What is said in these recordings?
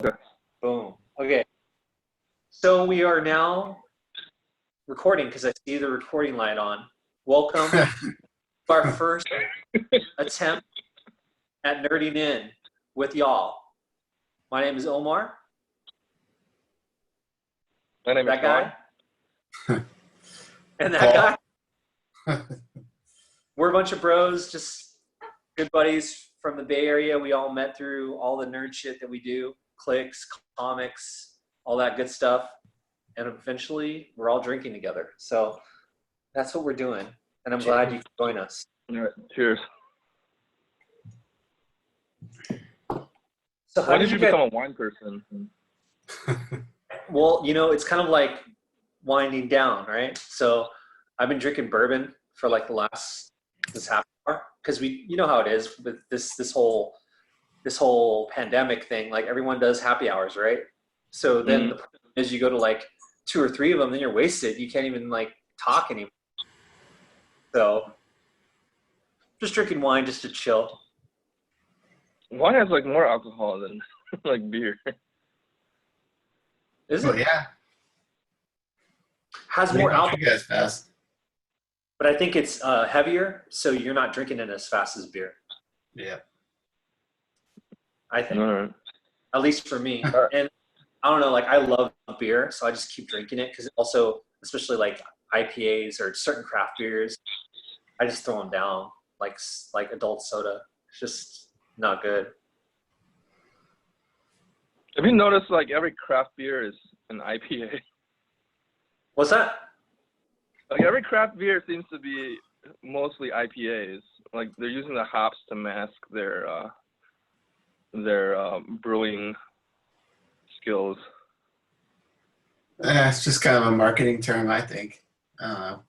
Okay. Boom. Okay. So we are now recording because I see the recording light on. Welcome to our first attempt at nerding in with y'all. My name is Omar. My name is That guy. And that Paul. guy. We're a bunch of bros, just good buddies from the Bay Area. We all met through all the nerd shit that we do, clicks, comics, all that good stuff. And eventually we're all drinking together. So that's what we're doing. And I'm glad you could join us. All right. Cheers. So how When did you guys... become a wine person? Well, it's kind of like winding down, right? So I've been drinking bourbon for like this half hour because you know how it is with this whole pandemic thing. Like everyone does happy hours, right? So then the problem is you go to like 2 or 3 of them, then you're wasted. You can't even like talk anymore. So just drinking wine just to chill. Wine has like more alcohol than like beer. Is it? Oh, yeah. Has more alcohol. You guys fast. But I think it's heavier, so you're not drinking it as fast as beer. Yeah. I think. All right. At least for me. And I don't know, like I love beer, so I just keep drinking it because also, especially like IPAs or certain craft beers, I just throw them down like adult soda. It's just not good. Have you noticed like every craft beer is an IPA? What's that? Like every craft beer seems to be mostly IPAs. Like they're using the hops to mask their brewing skills. It's just kind of a marketing term, I think. I don't know.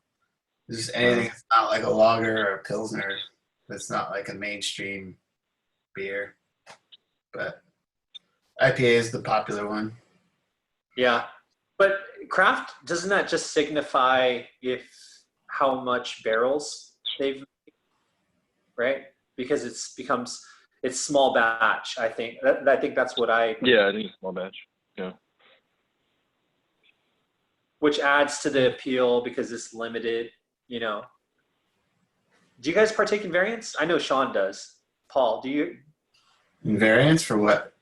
Just anything that's not like a lager or a pilsner that's not like a mainstream beer. But IPA is the popular one. Yeah. But craft, doesn't that just signify how much barrels they've made, right? Because it's small batch, I think. I think that's what Yeah, I think it's small batch. Yeah. Which adds to the appeal because it's limited, Do you guys partake in variants? I know Sean does. Paul, do you? Variants for what?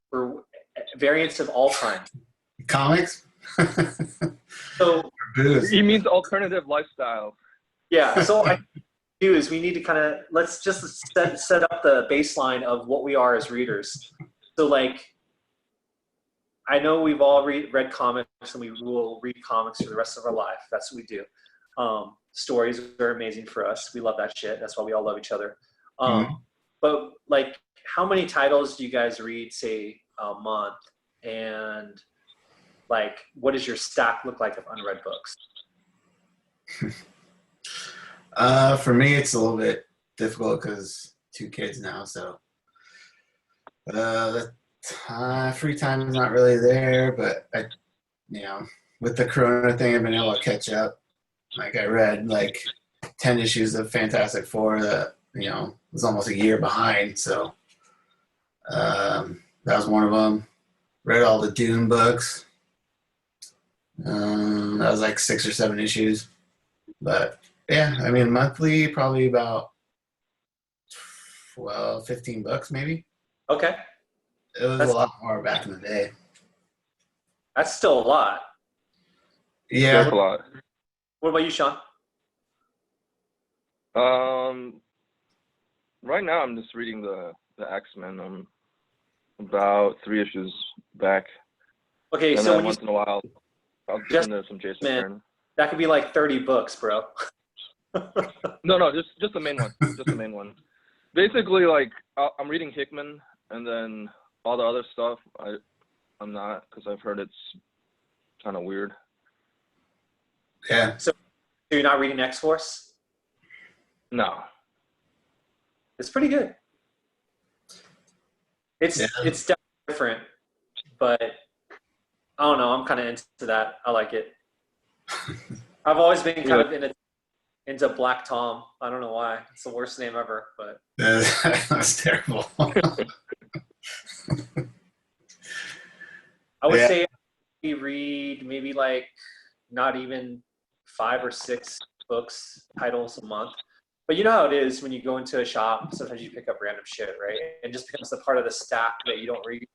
For variants of all kinds. Comics? So Booze. He means alternative lifestyle. yeah, so what I do is we need to kind of let's just set up the baseline of what we are as readers. So like I know we've all read comics and we will read comics for the rest of our life. That's what we do. Stories are amazing for us. We love that shit. That's why we all love each other. But like, how many titles do you guys read, say, a month? And like, what does your stack look like of unread books? For me, it's a little bit difficult because 2 kids now, so the free time is not really there. But with the Corona thing, I've been able to catch up. Like I read like 10 issues of Fantastic Four that was almost a year behind. So that was one of them. Read all the Dune books. That was like 6 or 7 issues. But yeah, I mean monthly probably about 15 bucks maybe. Okay. It was a lot more back in the day. That's still a lot. Yeah. That's a lot. What about you, Sean? Right now I'm just reading the X-Men. I'm about 3 issues back. Okay, and so then once in a while I'll get into some Jason Byrne. That could be like 30 books, bro. No, just the main one. Just the main one. Basically, like I'm reading Hickman, and then all the other stuff I'm not, because I've heard it's kind of weird. Yeah. So you're not reading X-Force? No. It's pretty good. It's definitely different, but I don't know. I'm kind of into that. I like it. I've always been kind of into Black Tom. I don't know why. It's the worst name ever, but That's terrible. I would Yeah. say we read maybe like not even 5 or 6 books titles a month. But you know how it is when you go into a shop, sometimes you pick up random shit, right? And just becomes a part of the stack that you don't read.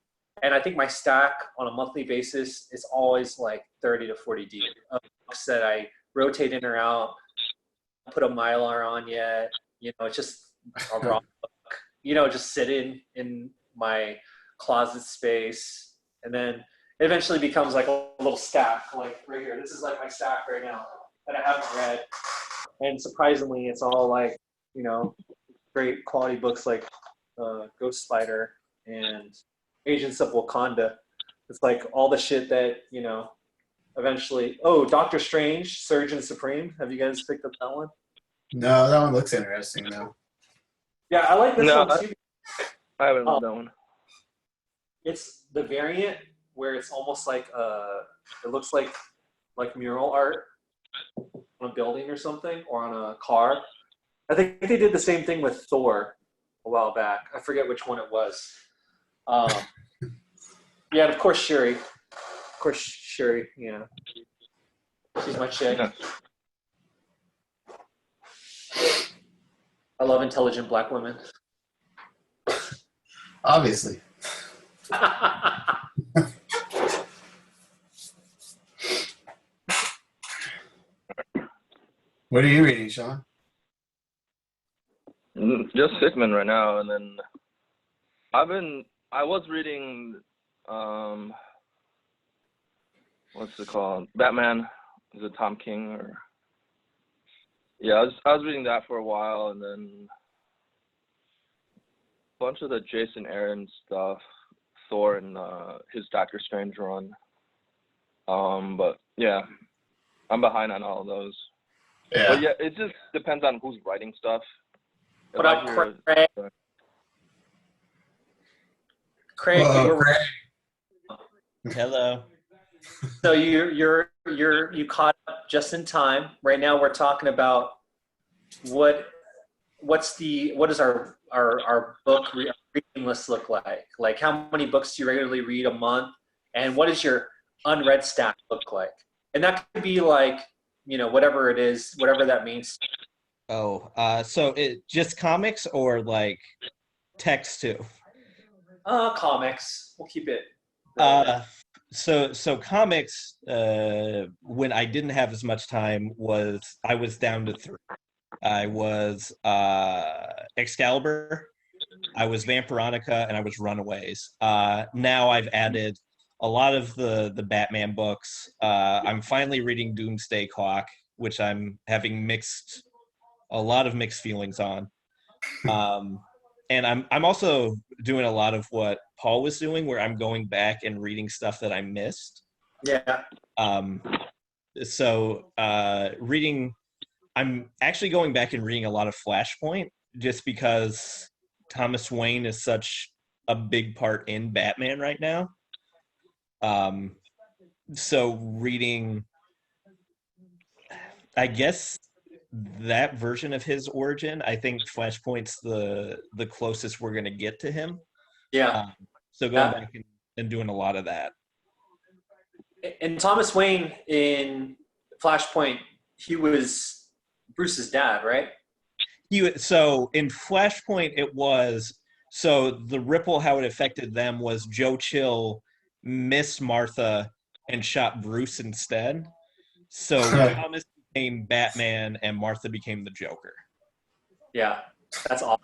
And I think my stack on a monthly basis is always like 30 to 40 deep of books that I rotate in or out, put a Mylar on yet. You know, it's just a raw book, you know, just sitting in my closet space. And then it eventually becomes like a little stack, like right here. This is like my stack right now that I haven't read. And surprisingly, it's all like, you know, great quality books like Ghost Spider and Agents of Wakanda. It's like all the shit that, you know, eventually. Oh, Doctor Strange, Surgeon Supreme. Have you guys picked up that one? No, that one looks interesting though. Yeah, I like this No, one too. I haven't read that one. It's the variant where it's almost like it looks like mural art on a building or something, or on a car. I think they did the same thing with Thor a while back. I forget which one it was. Yeah, and of course Shuri. Of course Shuri, you know. She's my chick. Yeah. I love intelligent black women. Obviously. What are you reading, Sean? Just Hickman right now, and then I was reading what's it called? Batman. Is it Tom King or? Yeah, I was reading that for a while, and then a bunch of the Jason Aaron stuff, Thor and his Doctor Strange run. But yeah, I'm behind on all of those. Yeah. But yeah, it just depends on who's writing stuff. What up, Craig? Craig, Whoa, we're, Hello. so you caught up just in time. Right now, we're talking about what does our book reading list look like? Like, how many books do you regularly read a month, and what does your unread stack look like? And that could be like, you know, whatever it is, whatever that means. Oh, so it just comics or like text too? Comics. We'll keep it. So comics, when I didn't have as much time, I was down to 3. I was Excalibur, I was Vampironica, and I was Runaways. Now I've added a lot of the Batman books. I'm finally reading Doomsday Clock, which I'm having a lot of mixed feelings on. And I'm also doing a lot of what Paul was doing, where I'm going back and reading stuff that I missed. Yeah. So I'm actually going back and reading a lot of Flashpoint, just because Thomas Wayne is such a big part in Batman right now. So reading, I guess, that version of his origin, I think Flashpoint's the closest we're going to get to him. Yeah. So going back and doing a lot of that. And Thomas Wayne in Flashpoint, he was Bruce's dad, right? So in Flashpoint, it was, so the ripple, how it affected them was Joe Chill missed Martha and shot Bruce instead. So Thomas became Batman and Martha became the Joker. Yeah, that's awesome.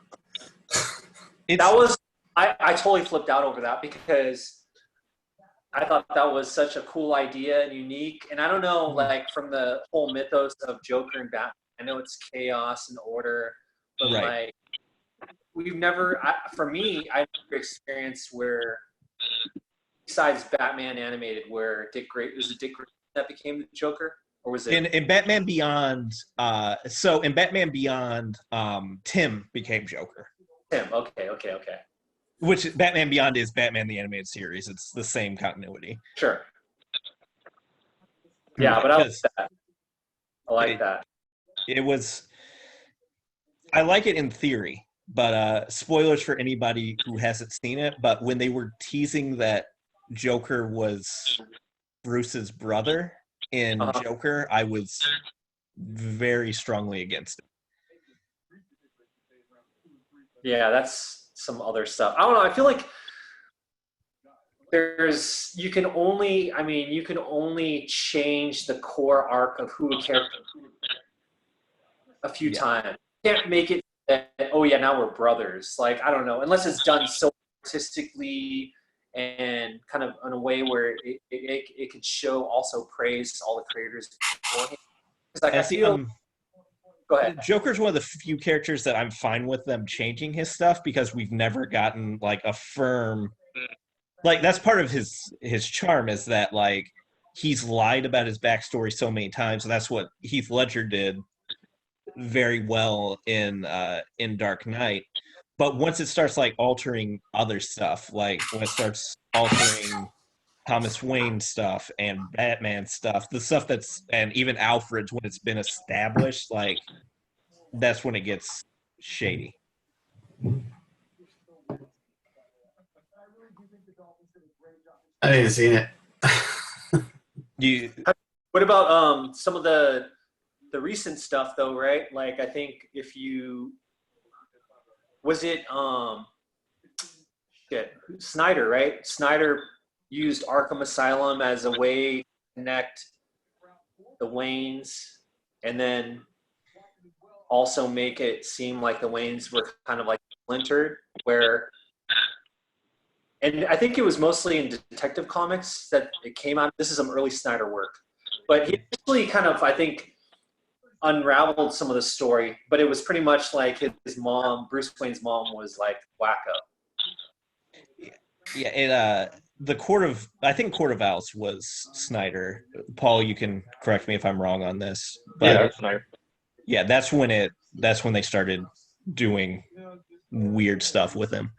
I totally flipped out over that because I thought that was such a cool idea and unique. And I don't know, like, from the whole mythos of Joker and Batman, I know it's chaos and order, but right. like, we've never, for me, I've never experienced where, besides Batman animated, where Dick Grayson that became the Joker, or was it in Batman Beyond? So in Batman Beyond, Tim became Joker. Tim? Okay. Which Batman Beyond is Batman the Animated Series. It's the same continuity. Sure. Yeah, but I like that. I like that. It was. I like it in theory, but spoilers for anybody who hasn't seen it. But when they were teasing that Joker was Bruce's brother in Joker, I was very strongly against it. Yeah, that's some other stuff. I don't know. I feel like you can only change the core arc of who a character a few times. You can't make it that, oh yeah, now we're brothers. Like, I don't know, unless it's done so artistically and kind of in a way where it could show also praise all the creators beforehand. Like, I feel. Go ahead. Joker's one of the few characters that I'm fine with them changing his stuff, because we've never gotten like a firm, like, that's part of his charm, is that like he's lied about his backstory so many times, and that's what Heath Ledger did very well in Dark Knight. But once it starts like altering other stuff, like when it starts altering Thomas Wayne stuff and Batman stuff, the stuff and even Alfred's, when it's been established, like, that's when it gets shady. I haven't seen it. What about some of the recent stuff though, right? Like, I think Snyder, right? Snyder used Arkham Asylum as a way to connect the Waynes, and then also make it seem like the Waynes were kind of like splintered, and I think it was mostly in Detective Comics that it came out. This is some early Snyder work, but he actually kind of, I think, unraveled some of the story, but it was pretty much like his mom, Bruce Wayne's mom, was like wacko. Yeah, I think Court of Owls was Snyder. Paul, you can correct me if I'm wrong on this. But yeah, Snyder. Yeah, that's when they started doing weird stuff with him.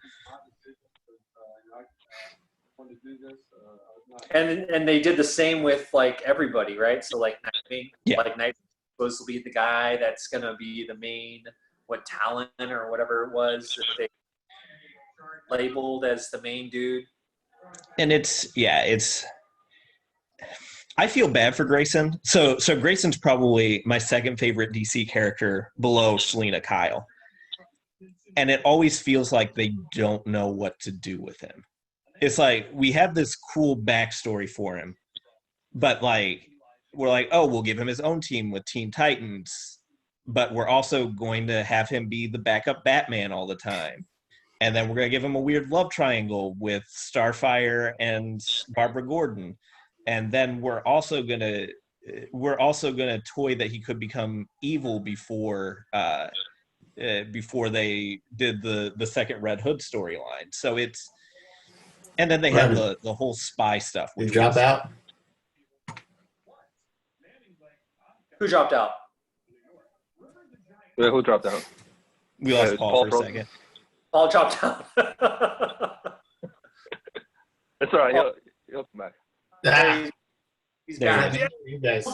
And they did the same with like everybody, right? So like Nightwing, Nightwing's supposed to be the guy that's gonna be the main talent or whatever it was that they labeled as the main dude. And I feel bad for Grayson. So Grayson's probably my second favorite DC character below Selina Kyle. And it always feels like they don't know what to do with him. It's like we have this cool backstory for him, but like we're like, oh, we'll give him his own team with Teen Titans, but we're also going to have him be the backup Batman all the time. And then we're going to give him a weird love triangle with Starfire and Barbara Gordon. And then we're also going to toy that he could become evil before they did the second Red Hood storyline. So it's, and then they have the whole spy stuff. Did you drop out? Who dropped out? Yeah, who dropped out? We lost Paul for a second. Paul dropped out. It's all right. He'll come back. Hey, he's back. You guys.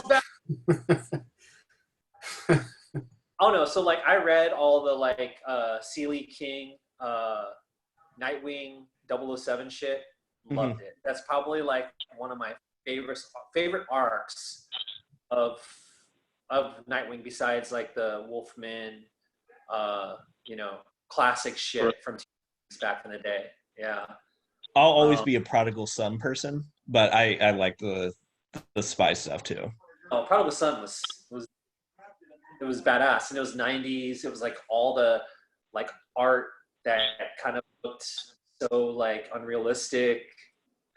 Oh no! So like, I read all the like Seeley King, Nightwing, 007 shit. Loved it. That's probably like one of my favorite arcs of Nightwing, besides like the Wolfman, classic shit from back in the day. Yeah. I'll always be a Prodigal Son person, but I like the spy stuff too. Oh, Prodigal Son was badass, and it was 90s. It was like all the like art that kind of looked so like unrealistic.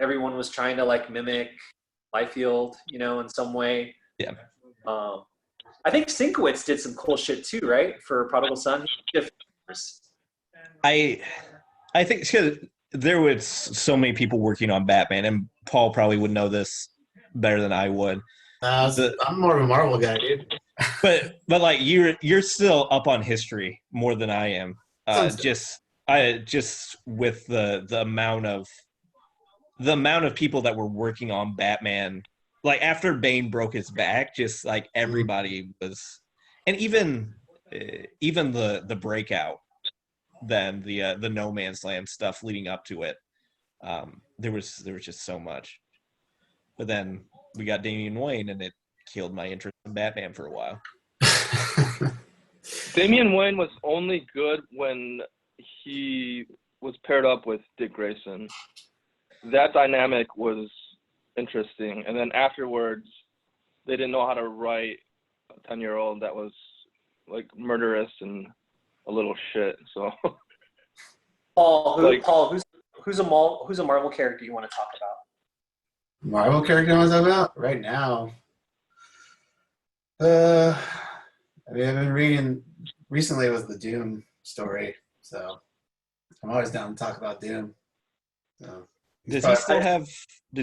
Everyone was trying to like mimic Liefeld, in some way. Yeah. I think Sienkiewicz did some cool shit too, right? For Prodigal Son. I think because there was so many people working on Batman, and Paul probably would know this better than I would. I'm more of a Marvel guy, dude. but like you're still up on history more than I am. Just with the amount of people that were working on Batman, like after Bane broke his back, just like everybody was, and even the breakout, then the No Man's Land stuff leading up to it. there was just so much. But then we got Damian Wayne, and it killed my interest in Batman for a while. Damian Wayne was only good when he was paired up with Dick Grayson. That dynamic was interesting. And then afterwards, they didn't know how to write a 10-year-old that was like murderous and a little shit. So Paul, who's a Marvel character you want to talk about? Marvel character I was about right now. I mean, I've been reading recently was the Doom story, so I'm always down to talk about Doom. So Does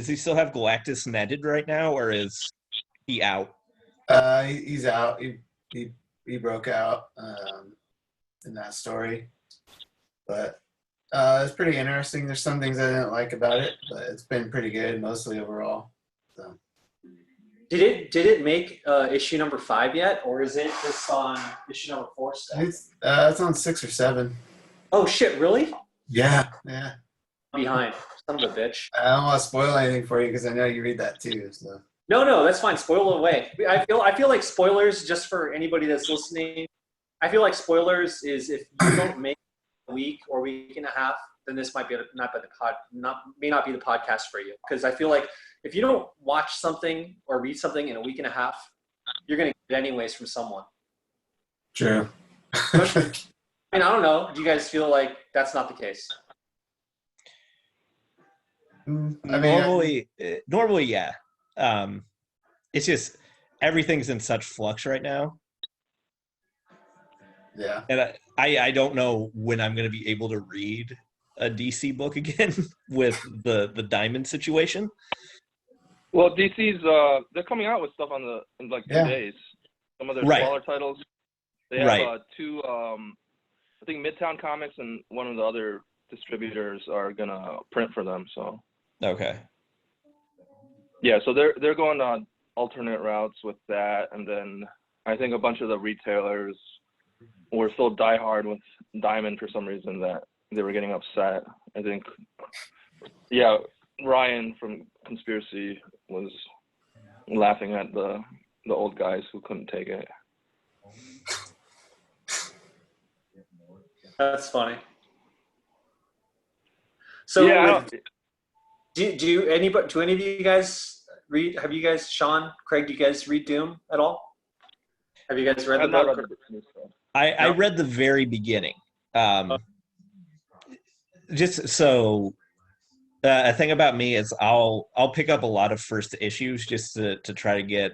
he still have Galactus netted right now, or is he out? He's out. He broke out in that story, but it's pretty interesting. There's some things I didn't like about it, but it's been pretty good mostly overall. So. Did it make issue number 5 yet, or is it just on issue number 4 still? It's on 6 or 7. Oh shit! Really? Yeah. Behind, son of a bitch. I don't want to spoil anything for you because I know you read that too. So. No, that's fine. Spoil away. I feel like spoilers, just for anybody that's listening. I feel like spoilers is if you don't make a week or week and a half, then this might be may not be the podcast for you. Because I feel like if you don't watch something or read something in a week and a half, you're gonna get it anyways from someone. True. I mean, I don't know. Do you guys feel like that's not the case? I mean, normally, yeah. It's just everything's in such flux right now. Yeah. And I don't know when I'm going to be able to read a DC book again with the Diamond situation. Well, DC's they're coming out with stuff in like 2 days. Some of their smaller titles. They have 2 I think Midtown Comics and one of the other distributors are gonna print for them. So okay. Yeah, so they're going on alternate routes with that, and then I think a bunch of the retailers were so diehard with Diamond for some reason that they were getting upset. I think, yeah, Ryan from Conspiracy was laughing at the old guys who couldn't take it. That's funny. So yeah, do any of you guys read? Have you guys, Sean, Craig? Do you guys read Doom at all? Have you guys read the book? I read the very beginning. Just so a thing about me is I'll pick up a lot of first issues just to try to get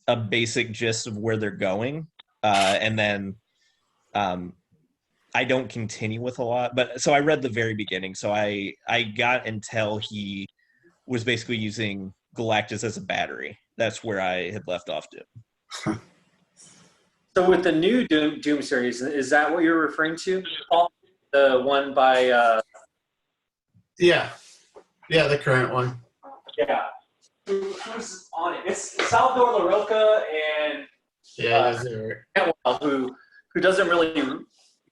a basic gist of where they're going, and then I don't continue with a lot. But so I read the very beginning. So I got until he was basically using Galactus as a battery. That's where I had left off to. So with the new Doom series, is that what you're referring to, Paul? The one by Yeah, the current one. Yeah. Who's on it? It's Salvador LaRocca and who doesn't really,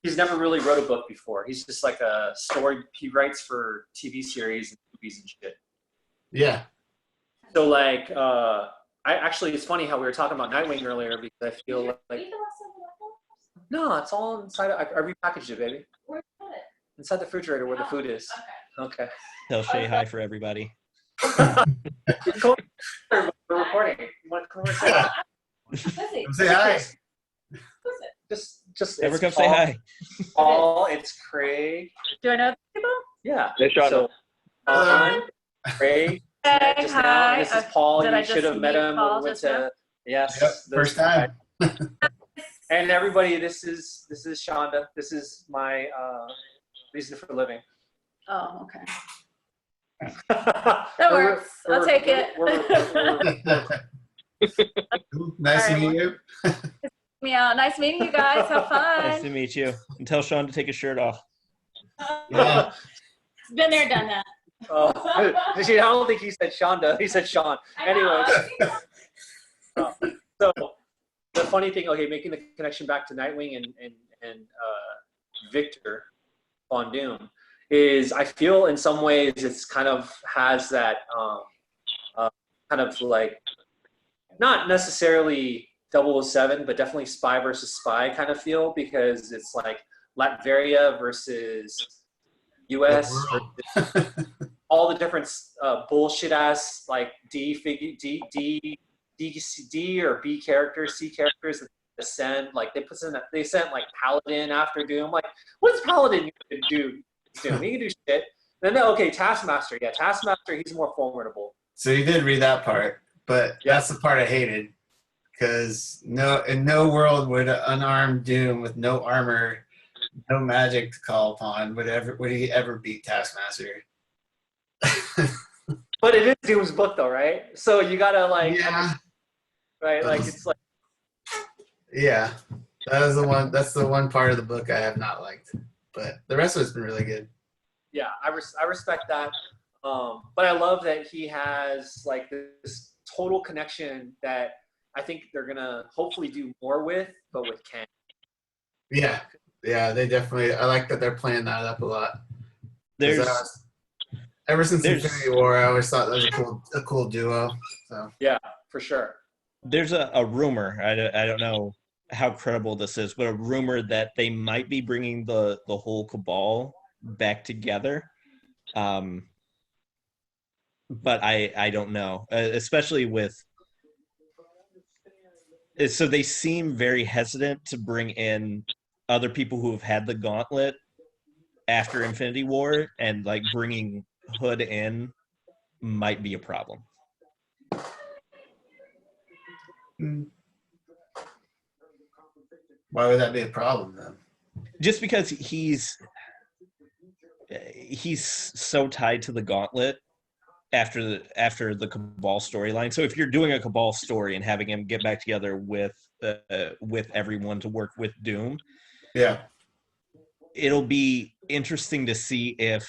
he's never really wrote a book before. He's just like a story. He writes for TV series and movies and shit. Yeah. So like, it's funny how we were talking about Nightwing earlier because I feel like. No, it's all inside. I repackaged it, baby. Where's it? Inside the refrigerator where the food is. Okay. Tell Shay hi for everybody. We're recording. You want to come over and say hi? Say hi. Just Ever come Paul, say hi? Paul, it's Craig. Do I know the people? Yeah. Hey, Sean. So, Craig. Hey, just hi. now. This is Paul. Did I You just should have met meet him. Paul We went just now? to yes. Yep, first time. And everybody, this is Shonda. This is my reason for living. Oh, okay. That works. I'll take it. Nice to meet you. Yeah, nice meeting you guys. Have Nice to fun. meet you. And tell Sean to take his shirt off. Yeah. Been there, done that. I don't think he said Shonda. He said Sean. Anyway. So the funny thing, okay, making the connection back to Nightwing and Victor on Doom is I feel in some ways it's kind of has that kind of like not necessarily 007, but definitely spy versus spy kind of feel, because it's like Latveria versus US, all the different bullshit ass like D or B characters, C characters that send, like they sent like Paladin after Doom. Like, what's Paladin gonna do? Doom, he can do shit. Then okay, Taskmaster. Yeah, Taskmaster, he's more formidable. So you did read that part, but that's the part I hated, because in no world would an unarmed Doom with no armor, no magic to call upon would he ever beat Taskmaster. But it is Doom's book though, right? So you gotta like, right? Like it's like, yeah, that's the one part of the book I have not liked, but the rest of it's been really good. Yeah, I respect that. But I love that he has like this total connection that I think they're gonna hopefully do more with, but with Ken. Yeah, they definitely. I like that they're playing that up a lot. Ever since Infinity War, I always thought that was a cool duo. So yeah, for sure. There's a rumor. I don't know how credible this is, but a rumor that they might be bringing the whole Cabal back together. But I don't know, especially with. So they seem very hesitant to bring in other people who have had the gauntlet after Infinity War, and like bringing Hood in might be a problem. Why would that be a problem then? Just because he's so tied to the gauntlet after the Cabal storyline. So if you're doing a Cabal story and having him get back together with everyone to work with Doom, yeah, it'll be interesting to see if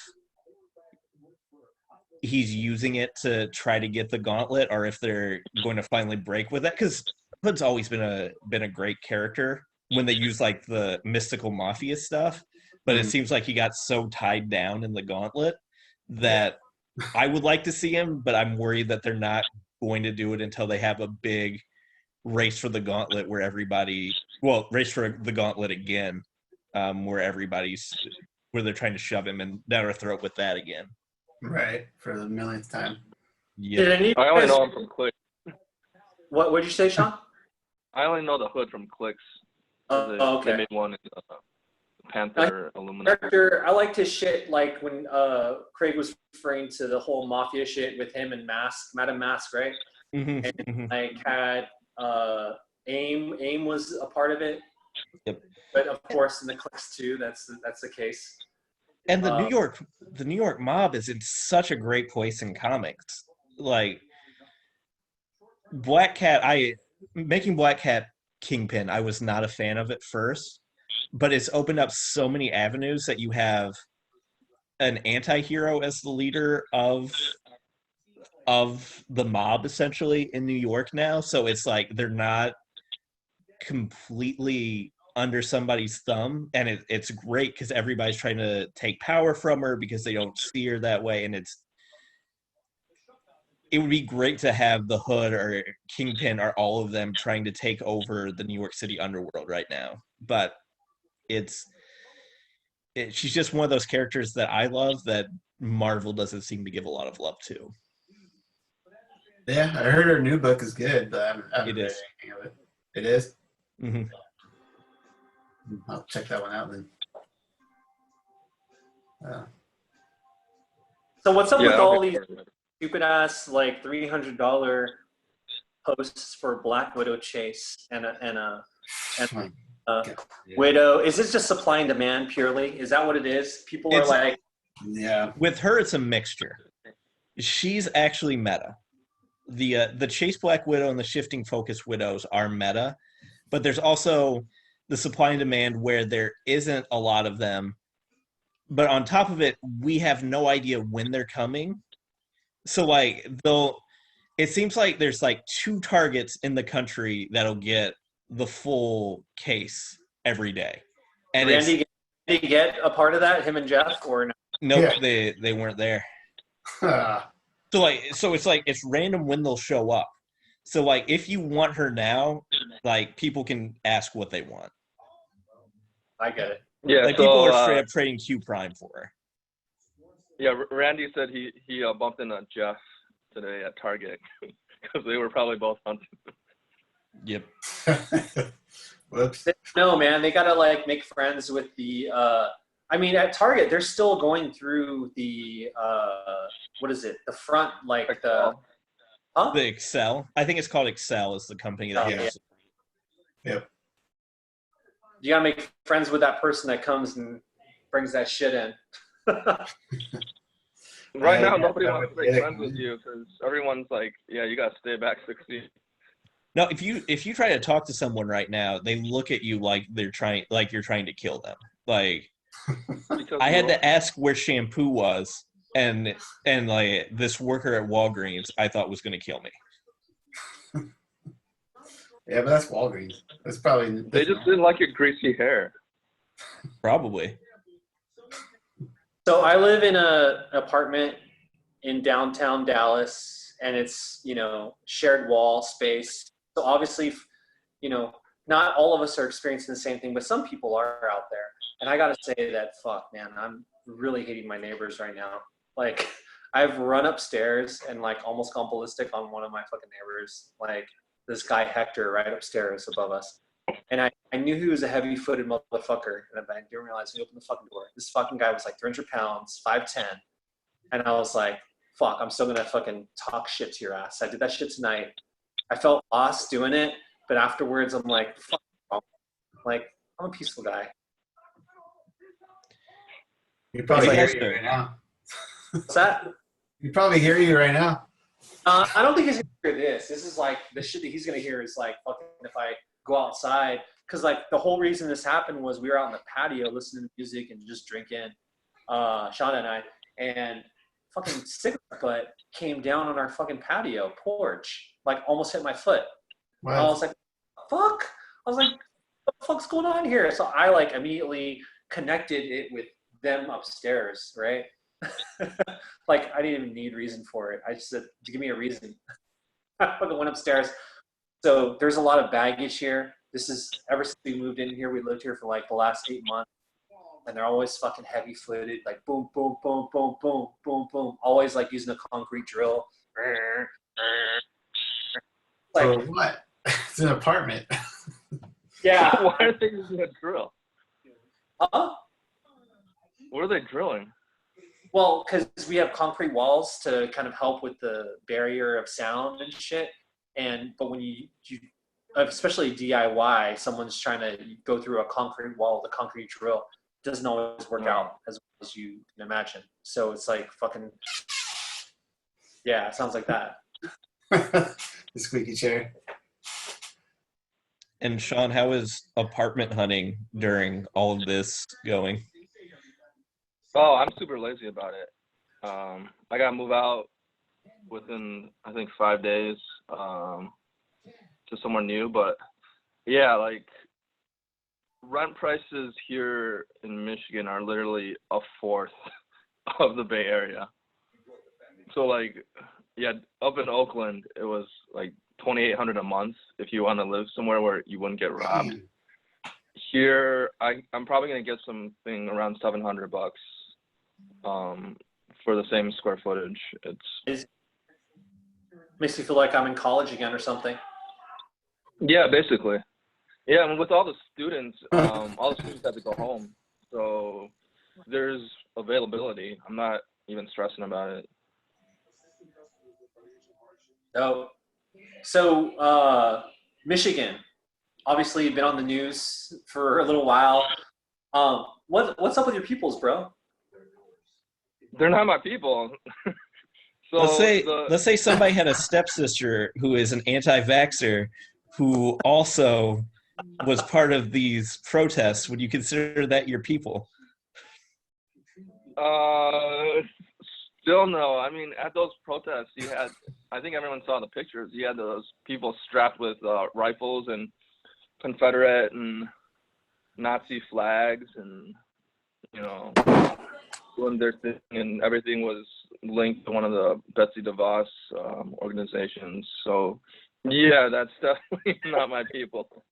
he's using it to try to get the gauntlet, or if they're going to finally break with it. Because Hood's always been a great character when they use like the mystical mafia stuff, but it seems like he got so tied down in the gauntlet that I would like to see him, but I'm worried that they're not going to do it until they have a big race for the gauntlet where race for the gauntlet again, where they're trying to shove him down our throat with that again. Right, for the millionth time. Yeah. I only know him from Clicks. What did you say, Sean? I only know the Hood from Clicks. Okay. They made one in Panther Illuminati. I liked his shit, like when Craig was referring to the whole mafia shit with him and Madam Mask, right? Mm-hmm. And like had AIM was a part of it. Yep. But of course in the Clicks too, that's the case. And the New York mob is in such a great place in comics. Like Black Cat, making Black Cat Kingpin, I was not a fan of at first, but it's opened up so many avenues that you have an anti-hero as the leader of the mob essentially in New York now. So it's like they're not completely under somebody's thumb, and it's great because everybody's trying to take power from her because they don't see her that way, and it would be great to have the Hood or Kingpin or all of them trying to take over the New York City underworld right now. But she's just one of those characters that I love that Marvel doesn't seem to give a lot of love to. Yeah, I heard her new book is good, but I haven't read anything of it. It is? Mm-hmm. I'll check that one out then. So what's up with all these stupid ass like $300 posts for Black Widow chase and a Widow? Is this just supply and demand purely? Is that what it is? People are like, yeah. With her, it's a mixture. She's actually meta. The Chase Black Widow and the Shifting Focus Widows are meta, but there's also the supply and demand where there isn't a lot of them. But on top of it, we have no idea when they're coming. So like it seems like there's like 2 targets in the country that'll get the full case every day. And Randy get a part of that, him and Jeff, or no? Nope, Yeah. they weren't there. Ah, So it's random when they'll show up. So like if you want her now, like people can ask what they want. I get it. Yeah. Like So people are straight up trading Q Prime for her. yeah, Randy said he bumped into Jeff today at Target because they were probably both hunting. Yep. whoops. No, man, they gotta like make friends with the. I mean, at Target, they're still going through the what is it? The front, like the. Huh? The Excel. I think it's called Excel is the company that Oh, has it. Yep. You gotta make friends with that person that comes and brings that shit in. Right now, Yeah, nobody that wants to would make be friends with you because everyone's like, yeah, you gotta stay back 60. No, if you try to talk to someone right now, they look at you like you're trying to kill them. Like Because I you had are. to ask where shampoo was, and like this worker at Walgreens I thought was going to kill me. Yeah, but that's Walgreens. That's probably. They just didn't like your greasy hair. Probably. So I live in a apartment in downtown Dallas, and it's shared wall space. So obviously, not all of us are experiencing the same thing, but some people are out there. And I gotta say that fuck, man, I'm really hating my neighbors right now. Like, I've run upstairs and like almost gone ballistic on one of my fucking neighbors. Like this guy Hector right upstairs above us. And I knew he was a heavy-footed motherfucker, and I didn't realize he opened the fucking door. This fucking guy was like 300 pounds, 5'10", and I was like, fuck, I'm still gonna fucking talk shit to your ass. I did that shit tonight. I felt lost doing it, but afterwards I'm like, fuck, like I'm a peaceful guy. You probably Like, hear you right now. What's that? You probably hear you right now. I don't think he's gonna hear this. This is like the shit that he's gonna hear is like fucking if I go outside, because like the whole reason this happened was we were out on the patio listening to music and just drinking, Shauna and I, and fucking cigarette butt came down on our fucking patio porch, like almost hit my foot. I Wow. was like, fuck. I was like, what the fuck's going on here? So I like immediately connected it with them upstairs, right? Like I didn't even need reason for it. I just said, give me a reason. I fucking went upstairs. So there's a lot of baggage here. This is ever since we moved in here, we lived here for like the last 8 months. And they're always fucking heavy footed, like boom, boom, boom, boom, boom, boom, boom. Always like using a concrete drill. Like, For what? It's an apartment. yeah. Why are they using a drill? Huh? What are they drilling? Well, because we have concrete walls to kind of help with the barrier of sound and shit. But when you especially DIY, someone's trying to go through a concrete wall with a concrete drill, it doesn't always work out as well as you can imagine. So it's like fucking, yeah, it sounds like that. The squeaky chair. And Sean, how is apartment hunting during all of this going? Oh, I'm super lazy about it. I gotta move out within I think 5 days to somewhere new, but yeah, like rent prices here in Michigan are literally a fourth of the Bay Area. So like, yeah, up in Oakland it was like $2,800 a month if you want to live somewhere where you wouldn't get robbed. Here, I'm probably gonna get something around $700 for the same square footage. Makes me feel like I'm in college again or something. Yeah, basically. Yeah, and with all the students, all the students have to go home, so there's availability. I'm not even stressing about it. Oh, so Michigan, obviously you've been on the news for a little while. What's up with your pupils, bro? They're not my people. So let's say somebody had a stepsister who is an anti-vaxxer who also was part of these protests. Would you consider that your people? Still no. I mean, at those protests, I think everyone saw the pictures. You had those people strapped with rifles and Confederate and Nazi flags, and doing their thing, and everything was linked to one of the Betsy DeVos organizations. So, yeah, that's definitely not my people.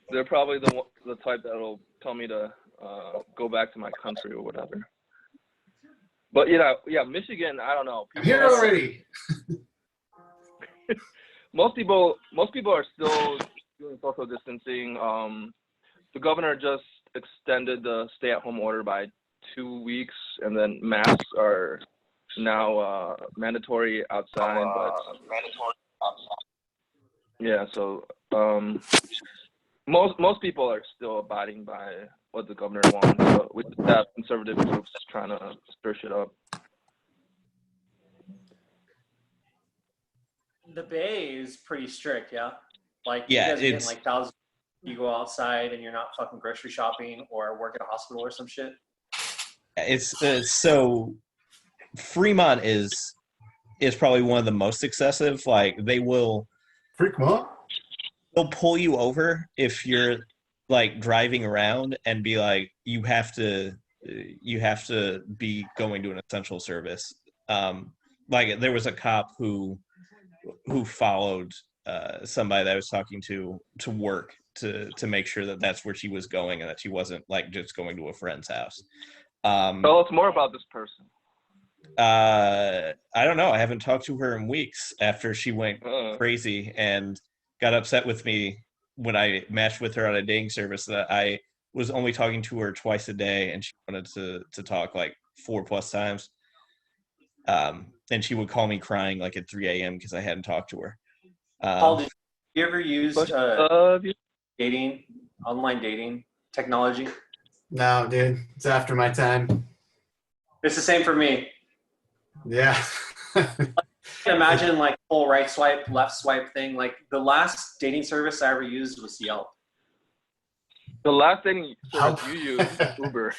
They're probably the type that'll tell me to go back to my country or whatever. But yeah, Michigan, I don't know. I'm here already. Most people are still doing social distancing. The governor just extended the stay-at-home order by 2 weeks, and then masks are now mandatory outside. Yeah, so most people are still abiding by what the governor wants. So we just have conservative groups trying to stir shit up. The Bay is pretty strict, yeah. Like Yeah, you guys are getting it's- like thousands. You go outside and you're not fucking grocery shopping or work at a hospital or some shit. It's so Fremont is probably one of the most excessive. Like they'll pull you over if you're like driving around and be like, you have to be going to an essential service. Like there was a cop who followed somebody that I was talking to work to make sure that that's where she was going and that she wasn't like just going to a friend's house. Tell us more about this person. I don't know. I haven't talked to her in weeks after she went crazy and got upset with me when I matched with her on a dating service that I was only talking to her twice a day, and she wanted to talk like 4+ times. And she would call me crying like at 3 a.m. because I hadn't talked to her. Paul, did you ever use online dating technology? No, dude. It's after my time. It's the same for me. Yeah. I can imagine like full right swipe, left swipe thing. Like the last dating service I ever used was Yelp. The last thing service you used was Uber.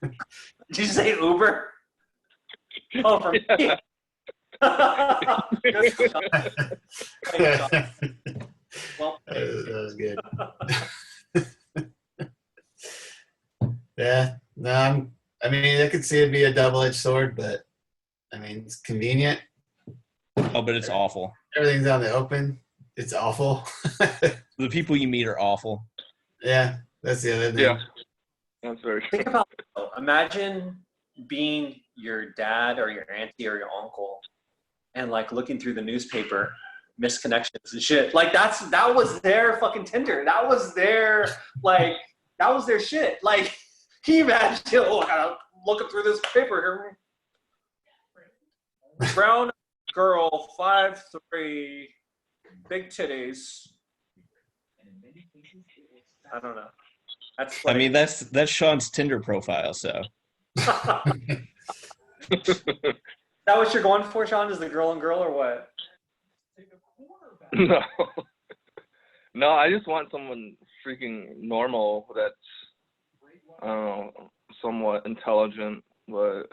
Did you say Uber? Oh, for me. Well, that was good. Yeah. No, I mean, I could see it be a double-edged sword, but I mean, it's convenient. Oh, but it's awful. Everything's out in the open. It's awful. The people you meet are awful. Yeah, that's the other thing. Yeah, that's very true. think about it, though. Imagine being your dad or your auntie or your uncle and like looking through the newspaper, missed connections and shit. Like that was their fucking Tinder. That was their shit. Like, can you imagine? Oh, I gotta looking through this paper here. Brown girl, 5'3", big titties. I don't know. That's like, I mean, that's Sean's Tinder profile. So is that what you're going for, Sean? Is the girl and girl or what? No, I just want someone freaking normal that's, I don't know, somewhat intelligent. But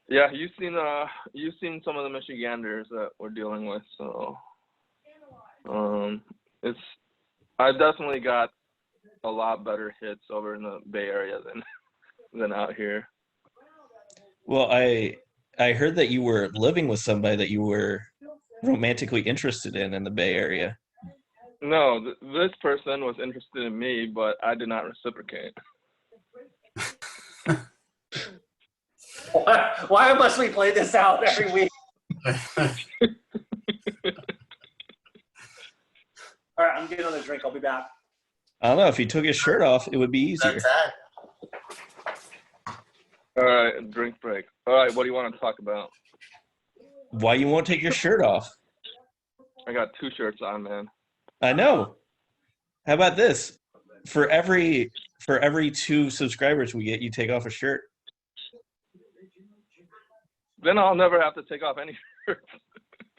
yeah, you've seen some of the Michiganders that we're dealing with, so I definitely got a lot better hits over in the Bay Area than out here. well, I heard that you were living with somebody that you were romantically interested in the Bay Area. No, this person was interested in me, but I did not reciprocate. Why must we play this out every week? All right, I'm getting another drink. I'll be back. I don't know. If he took his shirt off, it would be easier. All right, drink break. All right, what do you want to talk about? Why you won't take your shirt off? I got 2 shirts on, man. I know. How about this? For every 2 subscribers we get, you take off a shirt. Then I'll never have to take off any shirts.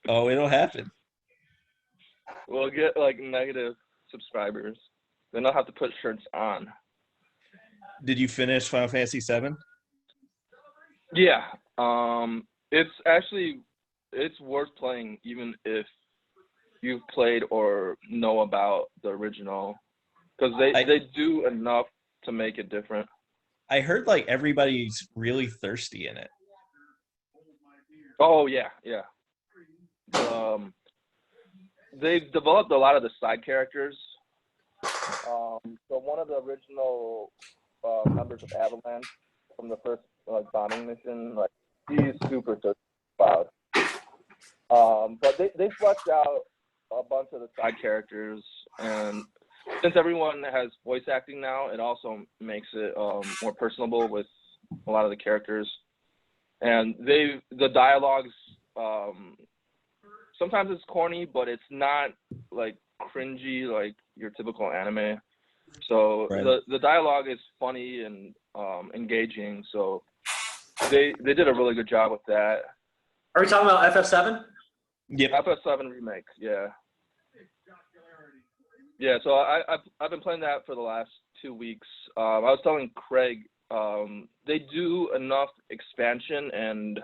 Oh, it'll happen. We'll get like negative subscribers. Then I'll have to put shirts on. Did you finish Final Fantasy VII? Yeah. It's worth playing even if you've played or know about the original, because they do enough to make it different. I heard like everybody's really thirsty in it. Oh yeah. They've developed a lot of the side characters. So one of the original members of Avalanche from the first bombing mission, like he's super proud. But they fleshed out a bunch of the side characters, and since everyone has voice acting now, it also makes it more personable with a lot of the characters. And the dialogues, sometimes it's corny, but it's not like cringy like your typical anime. So Right. the dialogue is funny and engaging. So they did a really good job with that. Are we talking about FF7? Yep. FF7 remake, yeah. Yeah, so I've been playing that for the last 2 weeks. I was telling Craig, they do enough expansion and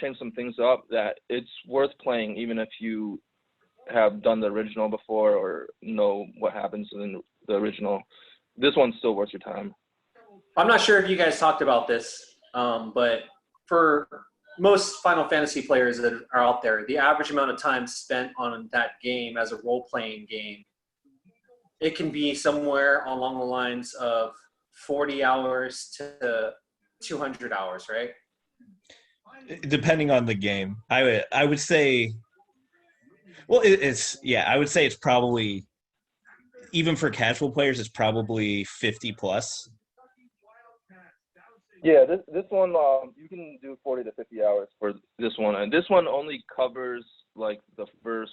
change some things up that it's worth playing even if you have done the original before or know what happens in the original. This one's still worth your time. I'm not sure if you guys talked about this, but for most Final Fantasy players that are out there, the average amount of time spent on that game as a role-playing game, it can be somewhere along the lines of 40 hours to 200 hours, right? Depending on the game, I would say. Well, I would say it's probably, even for casual players, it's probably 50 plus. Yeah, this one you can do 40 to 50 hours for this one, and this one only covers like the first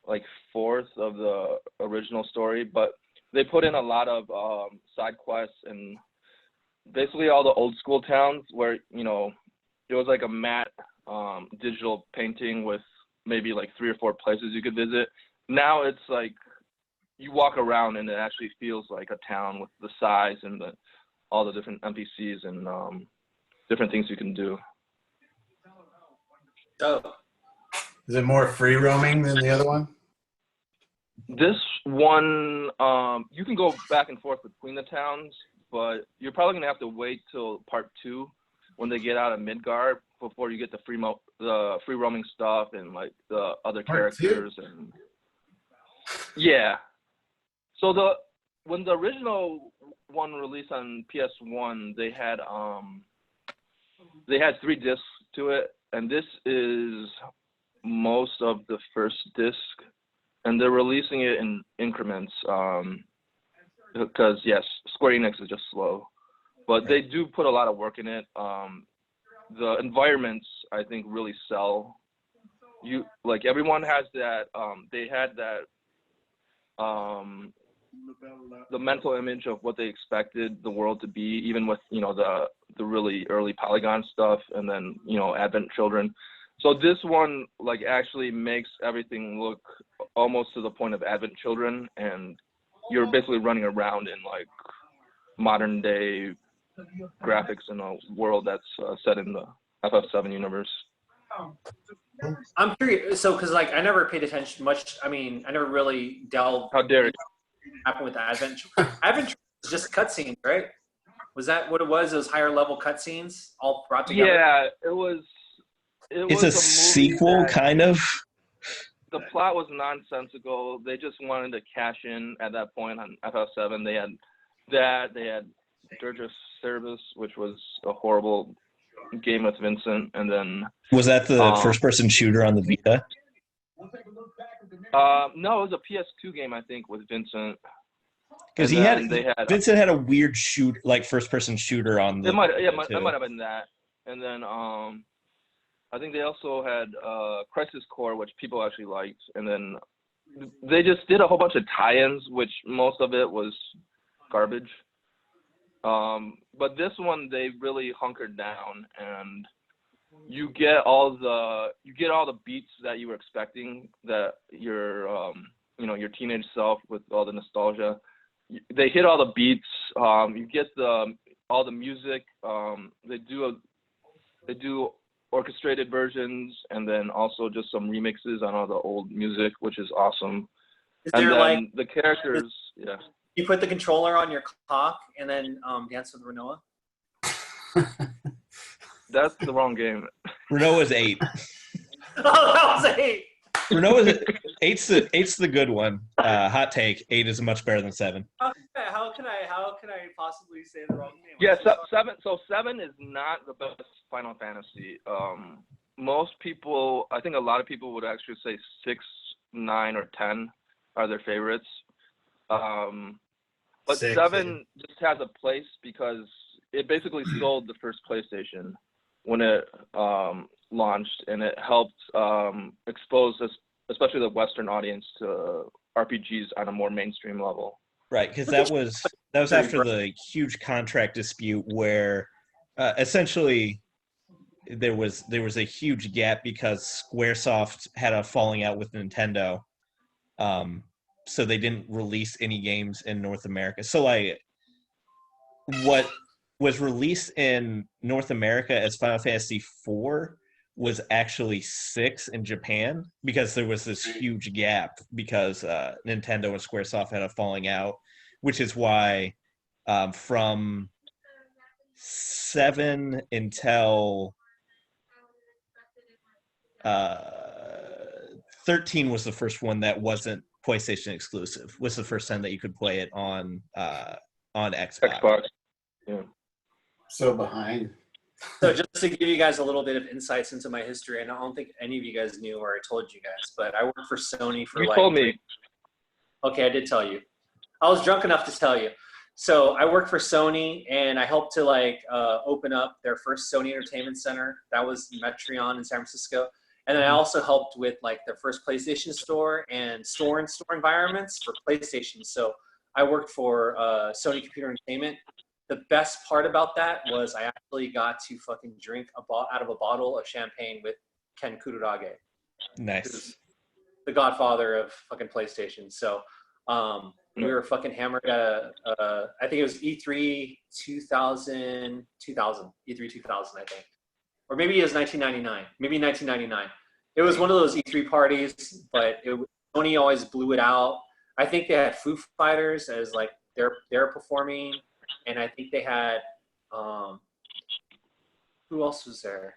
like fourth of the original story, but they put in a lot of side quests and basically all the old school towns where it was like a matte digital painting with maybe like 3 or 4 places you could visit. Now it's like you walk around and it actually feels like a town with the size and all the different NPCs and different things you can do. Oh, Is it more free roaming than the other one? This one, you can go back and forth between the towns, but you're probably gonna have to wait till part 2 when they get out of Midgard before you get the free roaming stuff and like the other characters. And yeah. So when the original one released on PS1, they had 3 discs to it, and this is most of the first disc, and they're releasing it in increments because yes, Square Enix is just slow, but they do put a lot of work in it. The environments, I think, really sell. You like everyone has that. They had that. The mental image of what they expected the world to be, even with the really early Polygon stuff, and then Advent Children. So this one like actually makes everything look almost to the point of Advent Children, and you're basically running around in like modern day graphics in a world that's set in the FF7 universe. I'm curious. So, because like I never paid attention much. I mean, I never really delved. How dare you? Happened with Advent. Advent was just cutscenes, right? Was that what it was? Those higher level cutscenes all brought together. Yeah, it was. It's a sequel, kind of. The plot was nonsensical. They just wanted to cash in at that point on FF7. They had that. They had Dirge of Cerberus, which was a horrible game with Vincent, and then was that the first-person shooter on the Vita? No, it was a PS2 game, I think, with Vincent. Because Vincent had a weird first-person shooter on the. It might have been that, and then I think they also had Crisis Core, which people actually liked, and then they just did a whole bunch of tie-ins, which most of it was garbage. But this one they really hunkered down, and you get all the beats that you were expecting, that your teenage self with all the nostalgia. They hit all the beats. You get all the music. They do orchestrated versions, and then also just some remixes on all the old music, which is awesome. Is And there then like the characters, yeah. You put the controller on your cock and then dance with Renoa. That's the wrong game. Renault is 8. Oh, that was 8. Renault is 8's the good one. Hot take. 8 is much better than 7. How can I possibly say the wrong name? Yeah, 7. So 7 is not the best Final Fantasy. Most people, I think a lot of people would actually say 6, 9, or 10 are their favorites. But 6, 7 just has a place because it basically sold the first PlayStation when it launched, and it helped expose us, especially the Western audience, to RPGs on a more mainstream level. Right, because that was after the huge contract dispute where essentially there was a huge gap because Squaresoft had a falling out with Nintendo, so they didn't release any games in North America. So like, what was released in North America as Final Fantasy IV was actually 6 in Japan because there was this huge gap because Nintendo and Squaresoft had a falling out, which is why from 7 until 13 was the first one that wasn't PlayStation exclusive. Was the first time that you could play it on Xbox. Yeah. So behind. So just to give you guys a little bit of insights into my history, and I don't think any of you guys knew or I told you guys, but I worked for Sony for You told me. Okay, I did tell you. I was drunk enough to tell you. So I worked for Sony, and I helped to open up their first Sony Entertainment Center. That was Metreon in San Francisco. And then I also helped with their first PlayStation store and store environments for PlayStation. So I worked for Sony Computer Entertainment. The best part about that was I actually got to fucking drink out of a bottle of champagne with Ken Kutarage. Nice. The godfather of fucking PlayStation. So we were fucking hammered at I think it was E3 2000, E3 2000, I think. Or maybe it was 1999. Maybe 1999. It was one of those E3 parties, but Sony always blew it out. I think they had Foo Fighters as they're performing. And I think they had, who else was there?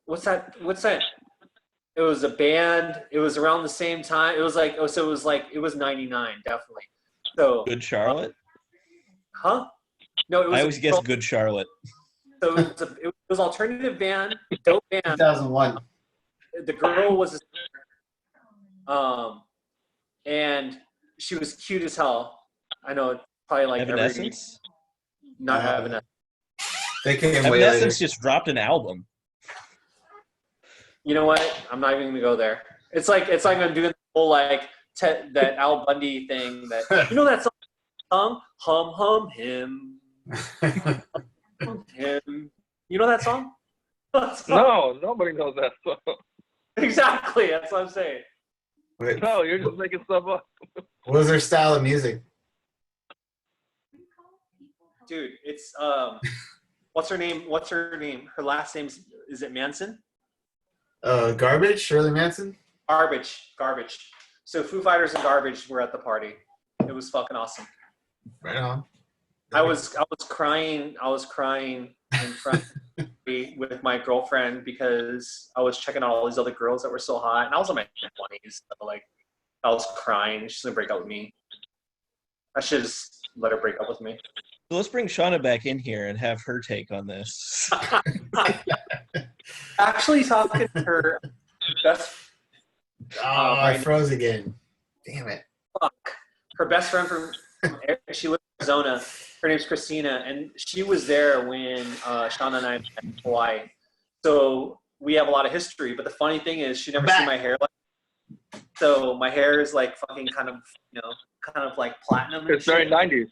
What's that? It was a band. It was around the same time. It was it was 99, definitely. So Good Charlotte? Huh? No, it was. I always guess Good Charlotte. So it was alternative band, dope band. 2001. The girl was, and she was cute as hell. I know. Probably Evanescence? Not Evanescence. They came way later. Evanescence just dropped an album. You know what? I'm not even gonna go there. It's like I'm doing the whole that Al Bundy thing. That you know that song, hum hum him, hum him. You know that song? No, nobody knows that song. Exactly. That's what I'm saying. Wait, No, you're just making stuff up. what was their style of music? Dude, it's what's her name? Her last name is it Manson? Garbage? Shirley Manson? Garbage. So Foo Fighters and Garbage were at the party. It was fucking awesome. Right on. I was crying in front with my girlfriend because I was checking out all these other girls that were so hot, and I was in my 20s. So I was crying. She's gonna break up with me. I should just let her break up with me. So let's bring Shauna back in here and have her take on this. Actually, talking to her best. I froze again. Damn it. Fuck. Her best friend she lives in Arizona. Her name's Christina, and she was there when Shauna and I met in Hawaii. So we have a lot of history. But the funny thing is, she never seen my hair. So my hair is fucking kind of platinum. It's very 90s.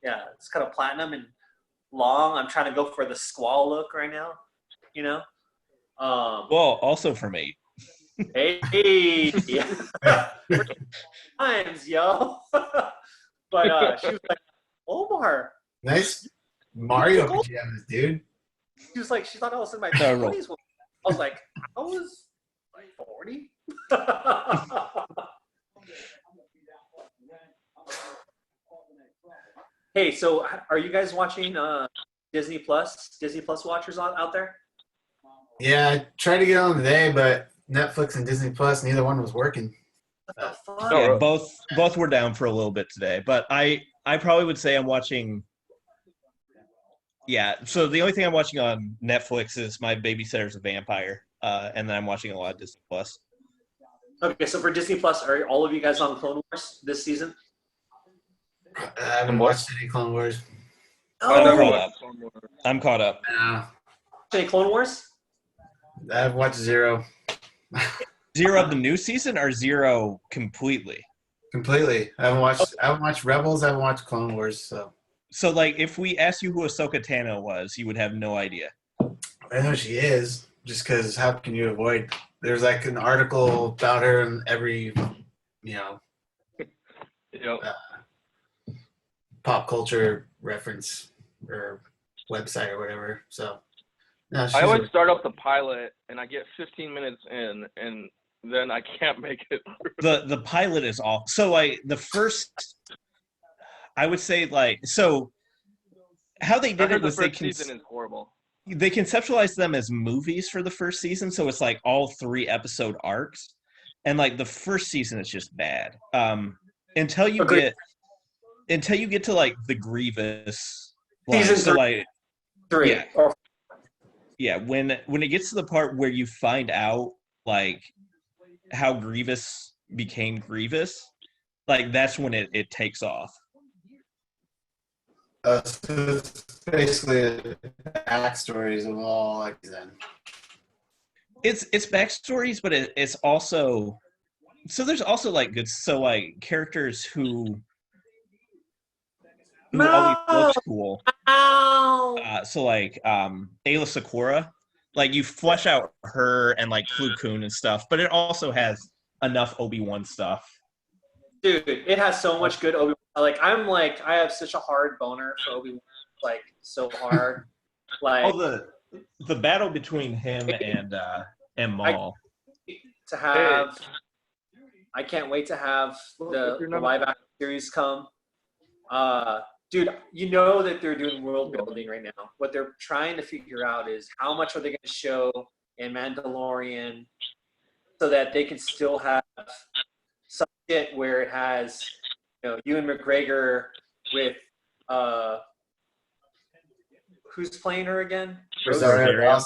Yeah, it's kind of platinum and long. I'm trying to go for the squall look right now. Well, also for me. Hey, times, yo. But she was like, Omar. Nice Mario pajamas, dude. She was like, she thought I was in my 20s. I was like, I was 40. Hey, so are you guys watching Disney Plus watchers out there? Yeah, I tried to get on today, but Netflix and Disney Plus, neither one was working. What the fuck? No, Yeah, really. both were down for a little bit today, but I probably would say I'm watching. Yeah, so the only thing I'm watching on Netflix is My Babysitter's a Vampire, and then I'm watching a lot of Disney Plus. Okay, so for Disney Plus, are all of you guys on Clone Wars this season? I haven't watched any Clone Wars. I never Oh, watched. I'm caught up. No, any Clone Wars? I've watched zero. Zero of the new season or zero completely? Completely. I haven't watched Rebels. I haven't watched Clone Wars. So, like, if we asked you who Ahsoka Tano was, you would have no idea. I know she is. Just because how can you avoid? There's like an article about her in every, Yep. pop culture reference or website or whatever. So, no, I always start up the pilot and I get 15 minutes in, and then I can't make it. The pilot is awful. So, like, the first, I would say, like, so how they I did heard it the was first season is horrible. they conceptualized them as movies for the first season, so it's like all 3-episode arcs, and like the first season is just bad. Until you Agreed. get to like the Grievous Season so like 3. Yeah. yeah, when it gets to the part where you find out like how Grievous became Grievous, like that's when it takes off. So it's basically backstories of all like then. It's backstories, but it's also so there's also like good like characters who always looks cool. So like Ayla Sakura, like you flesh out her and like Plo Koon and stuff, but it also has enough Obi-Wan stuff. Dude, it has so much good Obi-Wan. I have such a hard boner for Obi-Wan, like so hard. Like The battle between him and Maul. I can't wait to have the live action series come. Dude, you know that they're doing world building right now. What they're trying to figure out is how much are they going to show in Mandalorian so that they can still have some shit where it has, Ewan McGregor with who's playing her again? Rosario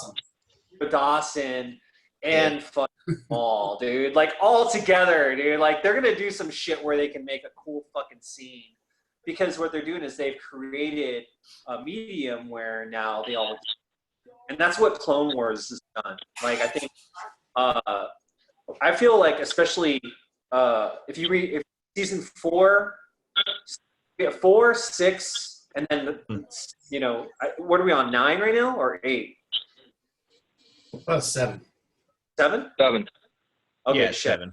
Dawson and fucking Maul, dude. Like all together, dude. Like they're gonna do some shit where they can make a cool fucking scene. Because what they're doing is they've created a medium where now they all, and that's what Clone Wars has done. Like I think, I feel like especially if season 4, 6, and then what are we on 9 right now or 8? Oh, 7. 7? 7. Okay, Yeah, shit. 7.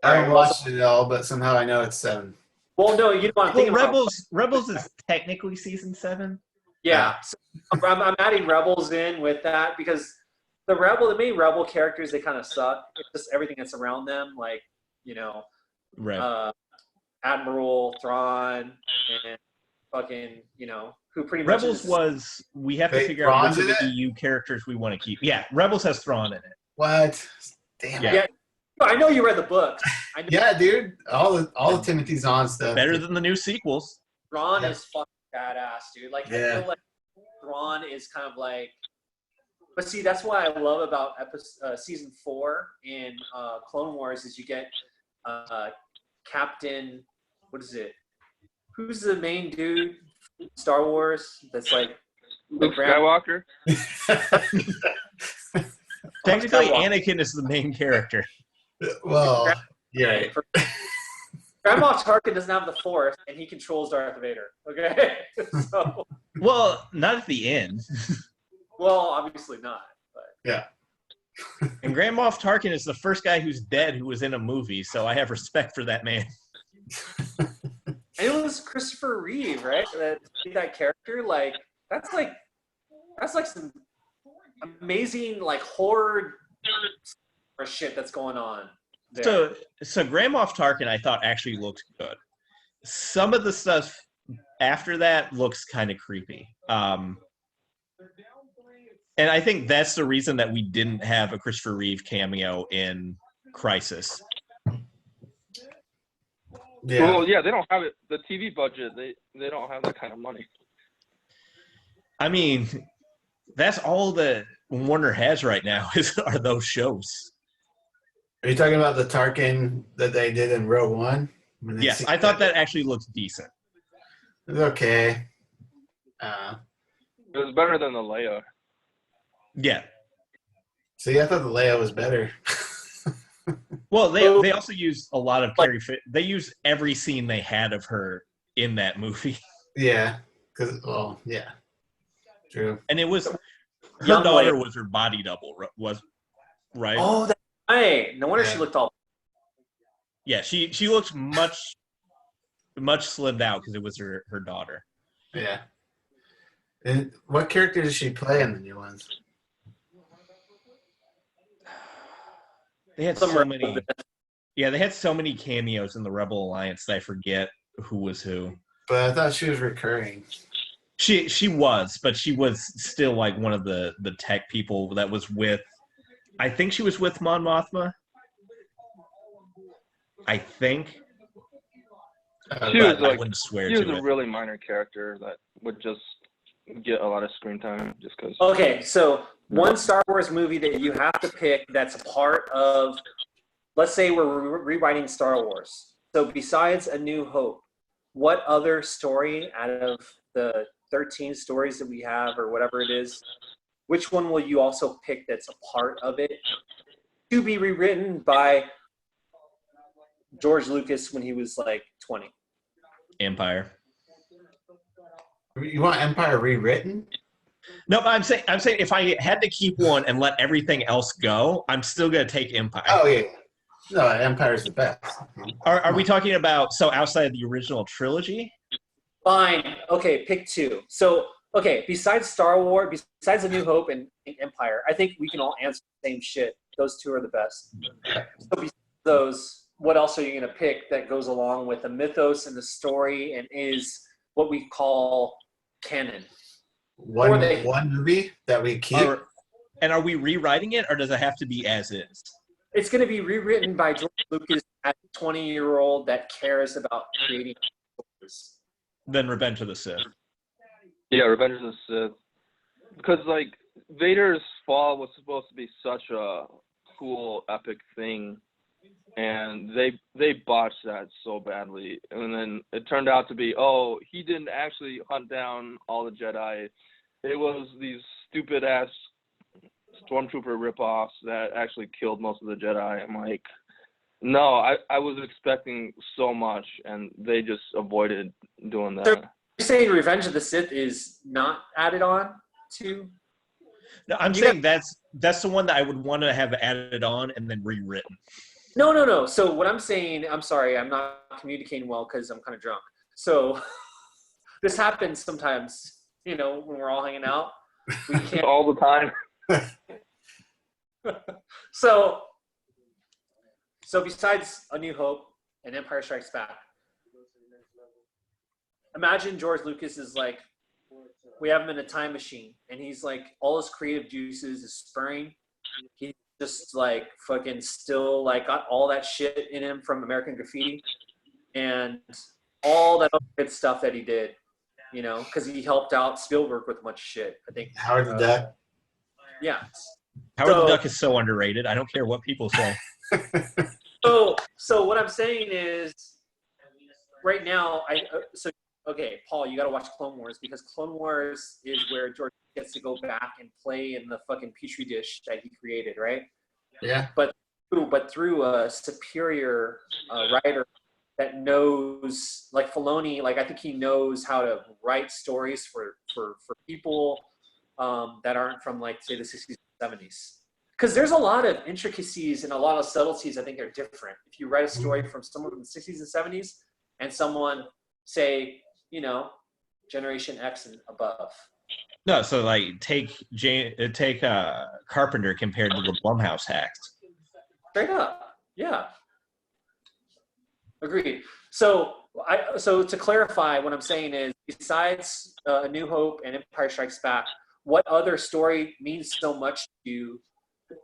I haven't watched it all, but somehow I know it's 7. Well, no, you know what I'm thinking about. Rebels is technically season 7. Yeah, so I'm adding Rebels in with that because the main Rebel characters, they kind of suck. It's just everything that's around them, like Right. Admiral Thrawn and fucking who pretty much Rebels we have to figure out which of the EU characters we want to keep. Yeah, Rebels has Thrawn in it. What? Damn. Yeah. I know you read the book. Yeah, dude. All the Timothy Zahn stuff. Better than the new sequels. Thrawn is fucking badass, dude. Like Yeah. I feel like Thrawn is kind of like, but see, that's what I love about season 4 in Clone Wars is you get Captain, what is it? Who's the main dude in Star Wars? That's like Luke Skywalker. Technically, Anakin is the main character. Well, yeah. Grandma Tarkin doesn't have the Force, and he controls Darth Vader. Okay, so Well, not at the end. well, obviously not. But Yeah. And Grand Moff Tarkin is the first guy who's dead who was in a movie, so I have respect for that man. and it was Christopher Reeve, right? That character, like that's like some amazing like horror or shit that's going on there. So Grand Moff Tarkin I thought actually looked good. Some of the stuff after that looks kind of creepy. And I think that's the reason that we didn't have a Christopher Reeve cameo in Crisis. Yeah. Well, yeah, they don't have it. The TV budget, they don't have that kind of money. I mean, that's all that Warner has right now are those shows. Are you talking about the Tarkin that they did in Rogue One? Yes, I thought that actually looked decent. It was okay. It was better than the Leia. Yeah. See, I thought the Leia was better. Well, they also used a lot of Carrie Fisher. They used every scene they had of her in that movie. Yeah. Yeah. True. And it was her Young daughter Leia. was her body double, was right? Oh, that's right. No wonder Yeah. she looked all. Yeah, she looked much slimmed out because it was her daughter. Yeah. And what character does she play in the new ones? They had so many. Yeah, they had so many cameos in the Rebel Alliance that I forget who was who. But I thought she was recurring. She was, but she was still like one of the tech people that was with. I think she was with Mon Mothma. I think. She was I wouldn't swear She was to a it. really minor character that would just get a lot of screen time just because. Okay, so one Star Wars movie that you have to pick that's a part of, let's say we're rewriting Star Wars. So besides A New Hope, what other story out of the 13 stories that we have or whatever it is, which one will you also pick that's a part of it to be rewritten by George Lucas when he was like 20? Empire. You want Empire rewritten? No, but I'm saying if I had to keep one and let everything else go, I'm still gonna take Empire. Oh, yeah. No, Empire's the best. Are we talking about outside the original trilogy? Fine. Okay, pick two. So, okay, besides Star Wars, besides A New Hope and Empire, I think we can all answer the same shit. Those two are the best. So besides those, what else are you going to pick that goes along with the mythos and the story and is what we call canon? One movie that we keep? Are we rewriting it, or does it have to be as is? It's going to be rewritten by George Lucas as a 20-year-old that cares about creating stories. Then Revenge of the Sith. Yeah, Revenge of the Sith. Because, like, Vader's fall was supposed to be such a cool, epic thing, and they botched that so badly. And then it turned out to be, he didn't actually hunt down all the Jedi. It was these stupid-ass Stormtrooper ripoffs that actually killed most of the Jedi. I'm like, no, I was expecting so much, and they just avoided doing that. So you're saying Revenge of the Sith is not added on to? No, I'm saying that's the one that I would want to have added on and then rewritten. No. So what I'm saying, I'm sorry, I'm not communicating well because I'm kind of drunk. So this happens sometimes, when we're all hanging out. We can't all the time. So besides A New Hope and Empire Strikes Back, imagine George Lucas is like, we have him in a time machine, and he's like, all his creative juices is spurring. He's just like fucking still like got all that shit in him from American Graffiti and all that other good stuff that he did, because he helped out Spielberg with a bunch of shit. I think Howard the Duck. Yeah. Howard the Duck is so underrated. I don't care what people say. So what I'm saying is, right now, okay, Paul, you got to watch Clone Wars because Clone Wars is where George gets to go back and play in the fucking petri dish that he created, right? Yeah. But through a superior writer that knows, like Filoni, like I think he knows how to write stories for people that aren't from like say the 60s and 70s. Because there's a lot of intricacies and a lot of subtleties I think are different. If you write a story from someone from the 60s and 70s and someone, say, Generation X and above. No, so like take Carpenter compared to the Blumhouse hacks. Straight up, yeah. Agreed. So So to clarify, what I'm saying is, besides A New Hope and Empire Strikes Back, what other story means so much to you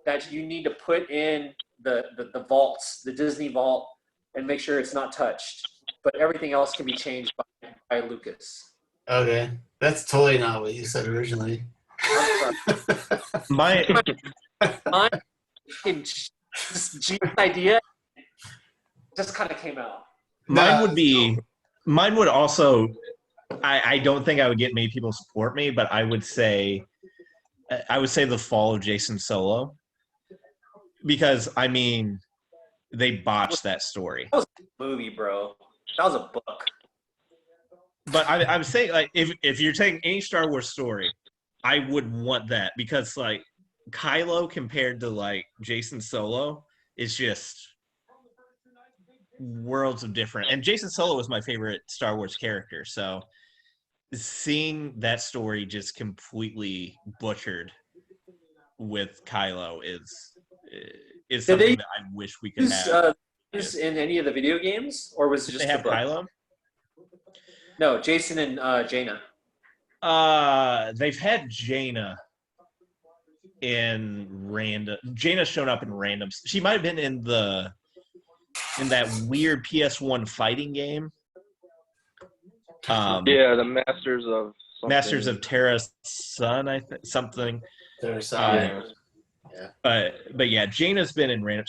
that you need to put in the vaults, the Disney vault, and make sure it's not touched, but everything else can be changed by Lucas? Okay, that's totally not what you said originally. I'm My My genius idea just kind of came out. Mine would also, I don't think I would get many people to support me, but I would say the fall of Jason Solo, because I mean they botched that story. That was a movie, bro. That was a book. But I'm saying, like, if you're taking any Star Wars story, I would want that, because like Kylo compared to like Jason Solo is just worlds of different. And Jason Solo was my favorite Star Wars character, so seeing that story just completely butchered with Kylo is something that I wish we could have. Use in any of the video games, or was it Did just they have the book? Kylo? No, Jason and Jaina. They've had Jaina in random. Jaina's shown up in random. She might have been in that weird PS1 fighting game. Yeah, the Masters of something. Masters of Terra's Son, I think, something. There's Yeah. But yeah, Jaina's been in random.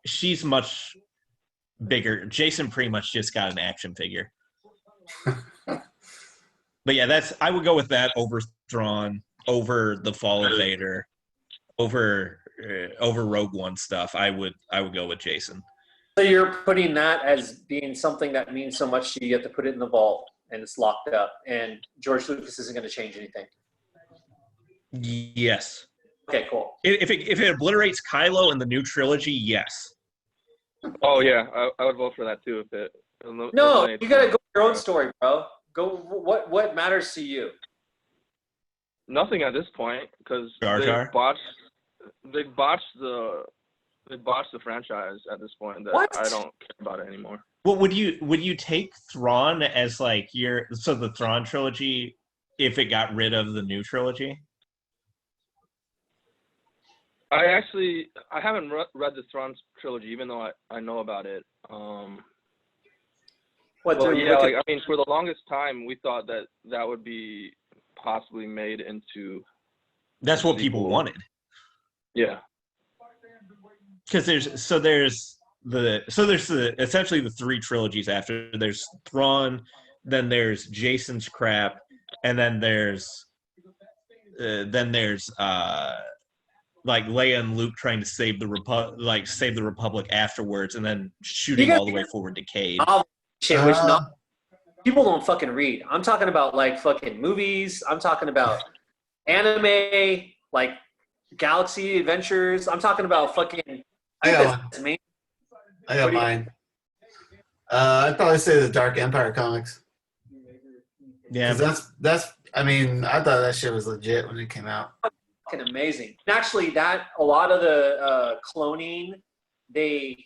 She's much bigger. Jason pretty much just got an action figure. But yeah, I would go with that over Thrawn, over the Fall of Vader, over Rogue One stuff. I would go with Jason. So you're putting that as being something that means so much to you, you have to put it in the vault and it's locked up, and George Lucas isn't going to change anything. Yes. Okay, cool. If it obliterates Kylo in the new trilogy, yes. Oh yeah, I would vote for that too. If it. No, you got to go your own story, bro. Go. What matters to you? Nothing at this point, because Jar Jar? they botched the franchise at this point. That What? I don't care about it anymore. Well, would you take Thrawn as like the Thrawn trilogy if it got rid of the new trilogy? I haven't read the Thrawn trilogy, even though I know about it. For the longest time, we thought that would be possibly made into. That's what people wanted. Yeah. Because there's essentially the three trilogies after. There's Thrawn, then there's Jason's crap, and then there's like Leia and Luke trying to save the Republic afterwards, and then shooting all the way forward to Cade. Shit, which people don't fucking read. I'm talking about like fucking movies. I'm talking about anime, like Galaxy Adventures. I'm talking about fucking. I got mine. I'd probably say the Dark Empire comics. Yeah, that's. I mean, I thought that shit was legit when it came out. Fucking amazing. And actually, a lot of the cloning, they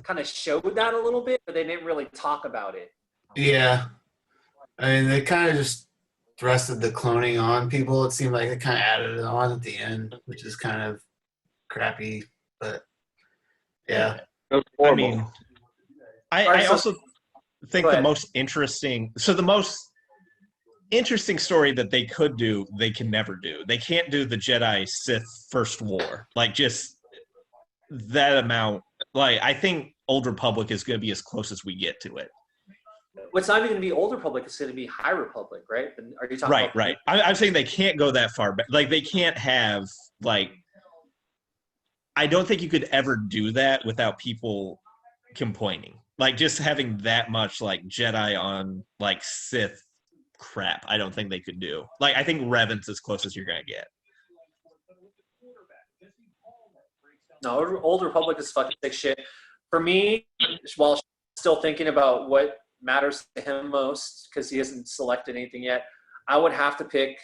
kind of showed that a little bit, but they didn't really talk about it. Yeah, I mean, they kind of just thrusted the cloning on people. It seemed like they kind of added it on at the end, which is kind of crappy. But yeah, I mean, I also think the most interesting story that they could do, they can never do. They can't do the Jedi Sith First War. Like, just that amount. Like, I think Old Republic is going to be as close as we get to it. What's not even going to be Old Republic, it's going to be High Republic, right? Are you talking about? Right. I'm saying they can't go that far back. Like, they can't have, like, I don't think you could ever do that without people complaining. Like, just having that much, like, Jedi on, like, Sith crap, I don't think they could do. Like, I think Revan's as close as you're going to get. No, Old Republic is fucking sick shit. For me, while still thinking about what matters to him most, because he hasn't selected anything yet, I would have to pick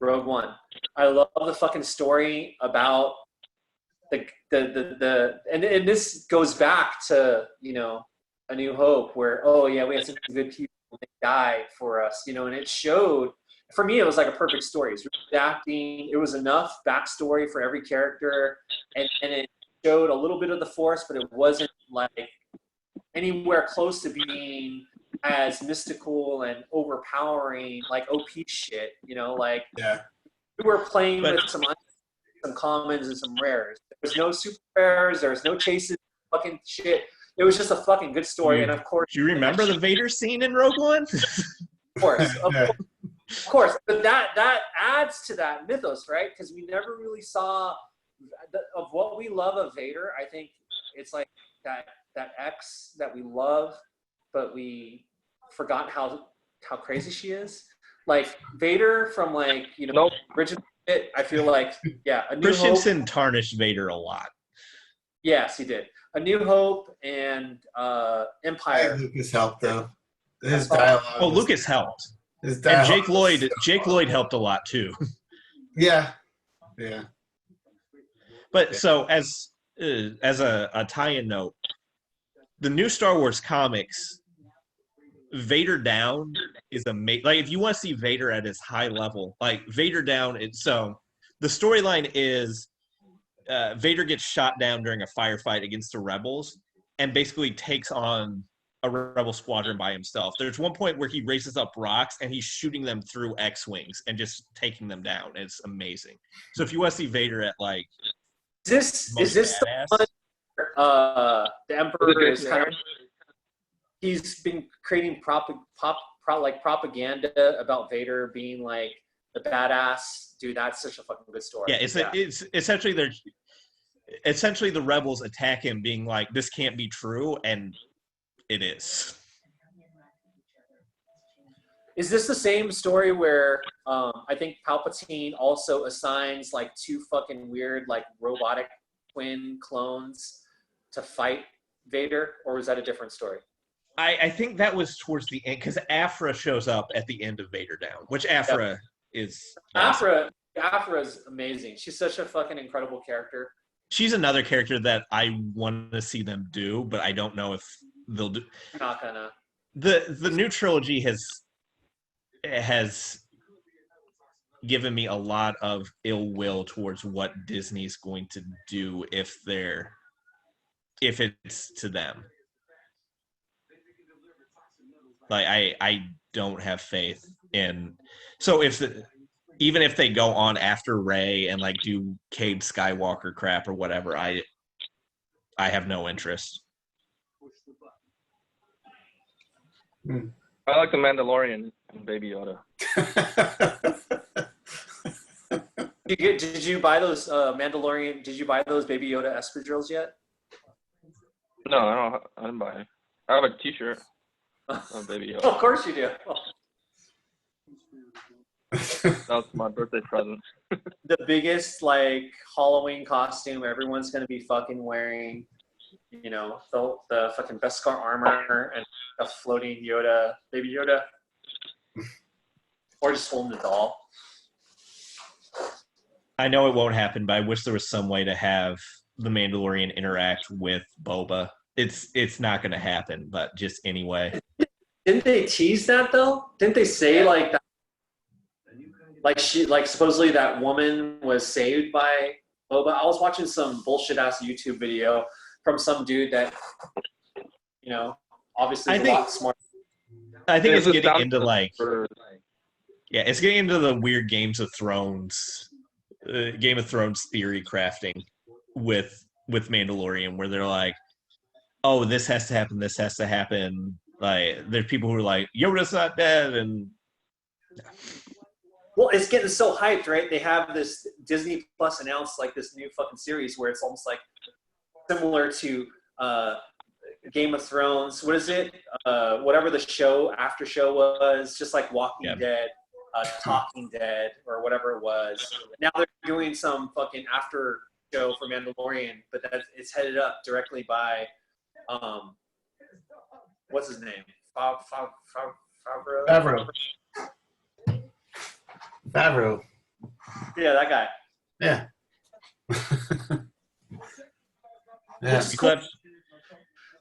Rogue One. I love the fucking story about the and this goes back to, A New Hope, where, oh yeah, we had some good people, they died for us, and it showed, for me, it was like a perfect story. It was really acting, it was enough backstory for every character, and it showed a little bit of the Force, but it wasn't like anywhere close to being as mystical and overpowering, like OP shit, like Yeah. we were playing with some commons and some rares. There was no super rares, there was no chases, fucking shit. It was just a fucking good story, and of course. Do you remember the Vader scene in Rogue One? Of course. But that adds to that mythos, right? Because we never really saw of what we love of Vader. I think it's like that X that we love, but we forgot how crazy she is. Like Vader from Nope. original. I feel like A New Christensen Hope. tarnished Vader a lot. Yes, he did. A New Hope and Empire. Lucas helped though. His dialogue. Oh, Lucas helped. His And dialogue Jake Lloyd helped a lot too. Yeah. But so as a tie-in note, the new Star Wars comics, Vader Down is amazing. Like if you want to see Vader at his high level, like Vader Down, so the storyline is Vader gets shot down during a firefight against the rebels and basically takes on a rebel squadron by himself. There's one point where he raises up rocks and he's shooting them through X-Wings and just taking them down. It's amazing. So if you want to see Vader at like is this badass, the one the Emperor is kind of, he's been creating propaganda about Vader being like the badass dude? That's such a fucking good story. Yeah, it's essentially the rebels attack him being like, this can't be true, and it is. Is this the same story where I think Palpatine also assigns like two fucking weird like robotic twin clones to fight Vader, or was that a different story? I think that was towards the end, because Afra shows up at the end of Vader Down, which Afra is awesome. Afra is amazing. She's such a fucking incredible character. She's another character that I want to see them do, but I don't know if they'll do. Not gonna. The new trilogy has given me a lot of ill will towards what Disney's going to do if it's to them. Like I don't have faith in. So even if they go on after Rey and like do Cade Skywalker crap or whatever, I have no interest. I like the Mandalorian and Baby Yoda. Did you buy those Mandalorian? Did you buy those Baby Yoda espadrilles yet? No, I didn't buy it. I have a T-shirt of Baby Yoda. Of course you do. That was my birthday present. The biggest like Halloween costume everyone's gonna be fucking wearing, the fucking Beskar armor and a floating Yoda, Baby Yoda, or just holding the doll. I know it won't happen, but I wish there was some way to have the Mandalorian interact with Boba. It's not going to happen, but just anyway. Didn't they tease that though? Didn't they say like that? Like supposedly that woman was saved by Boba. I was watching some bullshit ass YouTube video from some dude that, obviously is a lot smart. I think it's getting into it's getting into the weird Game of Thrones theory crafting with Mandalorian, where they're like, oh, this has to happen, this has to happen. Like, there's people who are like, Yoda's not dead, and well, it's getting so hyped, right? They have this Disney Plus announced like this new fucking series where it's almost like similar to Game of Thrones. What is it? Whatever the after show was, just like Walking Dead, Talking Dead, or whatever it was. Now they're doing some fucking after show for Mandalorian, but it's headed up directly by what's his name? Favreau. Yeah, that guy. Yeah. Yeah. Cool.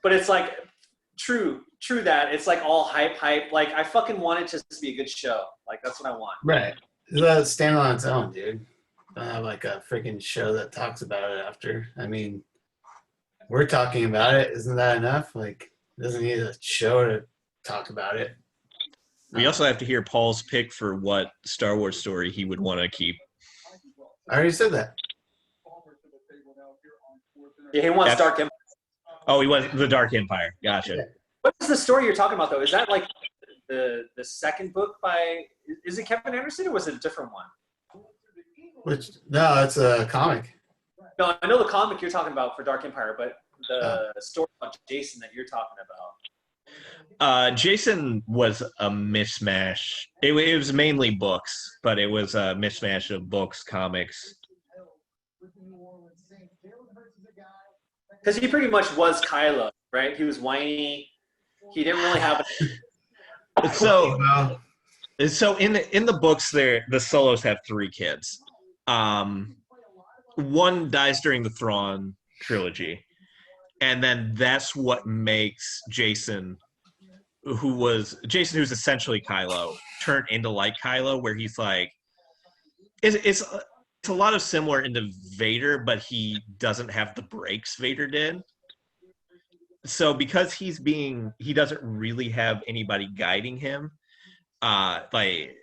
But it's like true that it's like all hype. Like I fucking want it just to be a good show. Like that's what I want. Right. Let it stand on its own, dude. Don't have like a freaking show that talks about it after. I mean, we're talking about it. Isn't that enough? Like, it doesn't need a show to talk about it. We also have to hear Paul's pick for what Star Wars story he would want to keep. I already said that. Yeah, he wants Dark Empire. Oh, he was the Dark Empire. Gotcha. Yeah. What's the story you're talking about though? Is that like the second book by? Is it Kevin Anderson or was it a different one? No, it's a comic. No, I know the comic you're talking about for Dark Empire, but the story about Jason that you're talking about. Jason was a mishmash. It was mainly books, but it was a mishmash of books, comics. Because he pretty much was Kylo, right? He was whiny. He didn't really have. So in the books, the Solos have 3 kids. One dies during the Thrawn trilogy, and then that's what makes Jason, who's essentially Kylo, turn into like Kylo, where he's like, it's a lot of similar into Vader, but he doesn't have the breaks Vader did. So because he doesn't really have anybody guiding him, like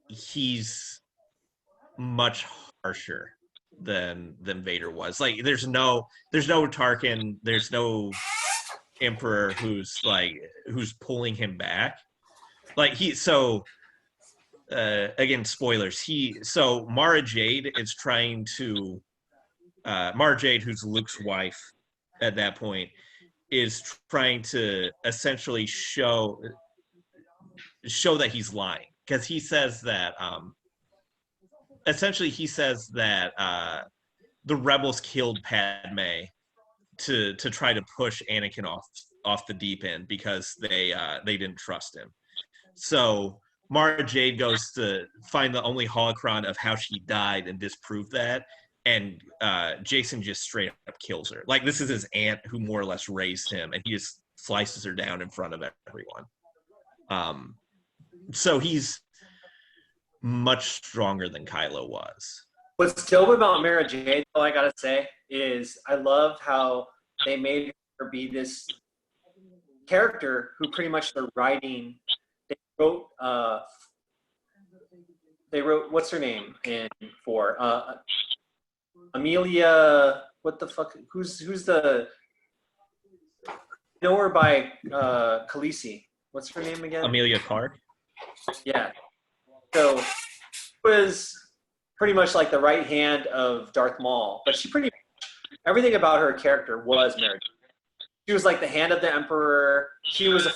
he's much harsher than Vader was. Like there's no Tarkin, there's no Emperor who's pulling him back. Like again, spoilers. Mara Jade is trying to Mara Jade, who's Luke's wife at that point, is trying to essentially show that he's lying, because he says that the rebels killed Padme to try to push Anakin off the deep end because they didn't trust him. So Mara Jade goes to find the only holocron of how she died and disprove that, and Jason just straight up kills her. Like, this is his aunt who more or less raised him, and he just slices her down in front of everyone. So he's much stronger than Kylo was. What's dope about Mara Jade, though, I gotta say, is I love how they made her be this character who pretty much they're writing. They wrote what's her name in 4? Amelia. What the fuck? Who's the? You know her by Khaleesi. What's her name again? Amelia Clark. Yeah. So was pretty much like the right hand of Darth Maul, but everything about her character was Mary. She was like the hand of the Emperor. She was a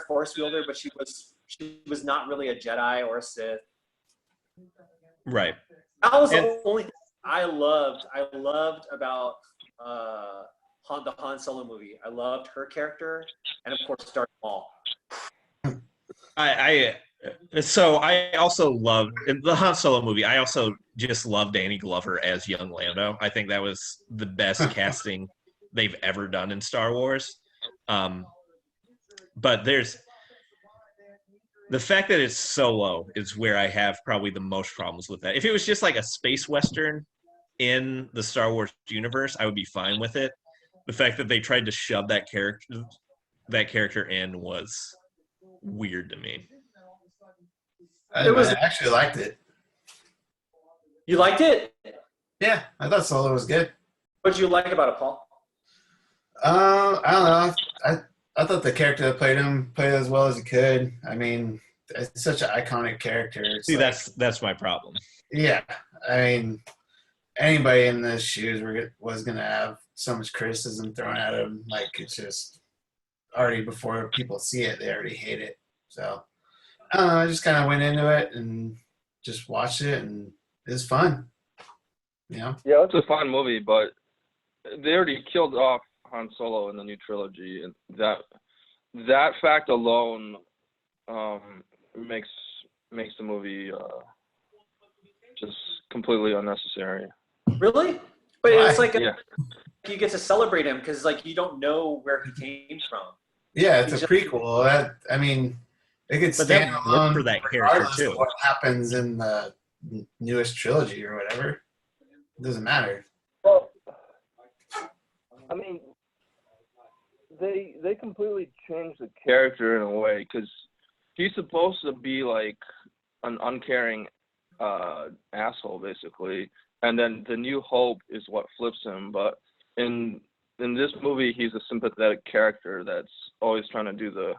Force wielder, but she was not really a Jedi or a Sith. Right. That was the only thing I loved about the Han Solo movie. I loved her character, and of course Darth Maul. I also loved in the Han Solo movie. I also just loved Danny Glover as young Lando. I think that was the best casting they've ever done in Star Wars. But there's the fact that it's Solo is where I have probably the most problems with that. If it was just like a space western in the Star Wars universe, I would be fine with it. The fact that they tried to shove that character in was weird to me. I actually liked it. You liked it? Yeah, I thought Solo was good. What did you like about it, Paul? I don't know. I thought the character that played him played as well as he could. I mean, it's such an iconic character. It's See, like, that's my problem. Yeah, I mean, anybody in those shoes was going to have so much criticism thrown at him. Like, it's just already before people see it, they already hate it. So I don't know. I just kind of went into it and just watched it, and it was fun. You know? Yeah, it's a fun movie, but they already killed off Han Solo in the new trilogy, and that fact alone makes the movie just completely unnecessary. Really? But Why? it's like Yeah. you get to celebrate him because like you don't know where he came from. Yeah, it's a prequel. I mean, it could But stand that worked alone for that character regardless too. of what happens in the newest trilogy or whatever. It doesn't matter. Well, I mean, they completely changed the character in a way because he's supposed to be like an uncaring asshole basically, and then the New Hope is what flips him. But in this movie, he's a sympathetic character that's always trying to do the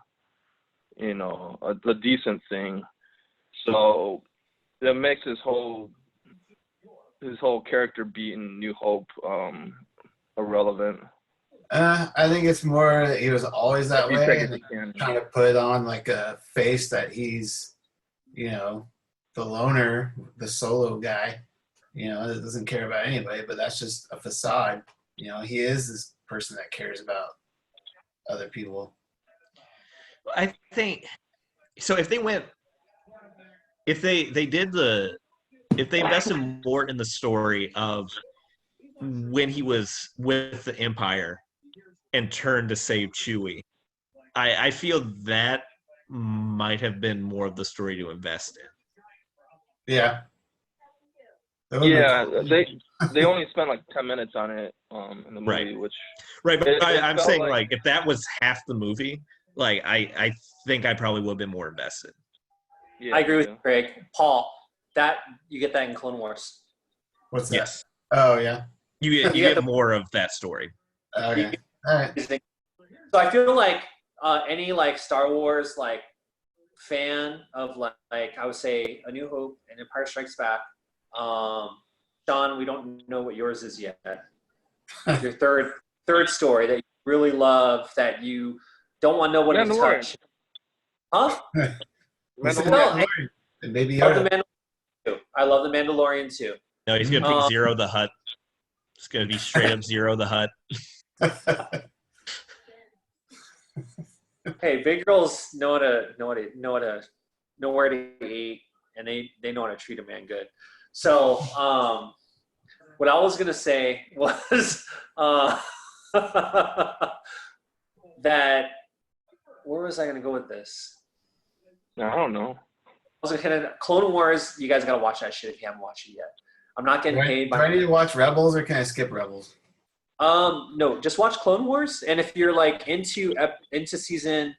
decent thing. So that makes his whole character beat in New Hope irrelevant. I think it's more that he was always that way, Take it and to canon. trying to put on like a face that he's, the loner, the solo guy, that doesn't care about anybody. But that's just a facade. He is this person that cares about other people. I think so. If they invested more in the story of when he was with the Empire and turned to save Chewie, I feel that might have been more of the story to invest in. Yeah. Yeah, they only spent like 10 minutes on it in the movie, Right. which But I'm felt saying like if that was half the movie, like I think I probably would have been more invested. yeah, I agree with you, Craig. Paul, that you get that in Clone Wars. What's that? Yes, Oh yeah. you get more of that story. Okay. All right. So I feel like any like Star Wars like fan of like I would say A New Hope and Empire Strikes Back. Sean, we don't know what yours is yet. Your third story that you really love that you don't want nobody to touch. Huh? Mandalorian. Maybe I love the Mandalorian too. I love the Mandalorian too. No, he's gonna pick Zero the Hutt. It's gonna be straight up Zero the Hutt. Hey, big girls know where to eat, and they know how to treat a man good. So, what I was gonna say was that where was I gonna go with this? I don't know. I was gonna Clone Wars. You guys gotta watch that shit if you haven't watched it yet. I'm not getting paid. Do I need to watch Rebels or can I skip Rebels? No, just watch Clone Wars, and if you're like into season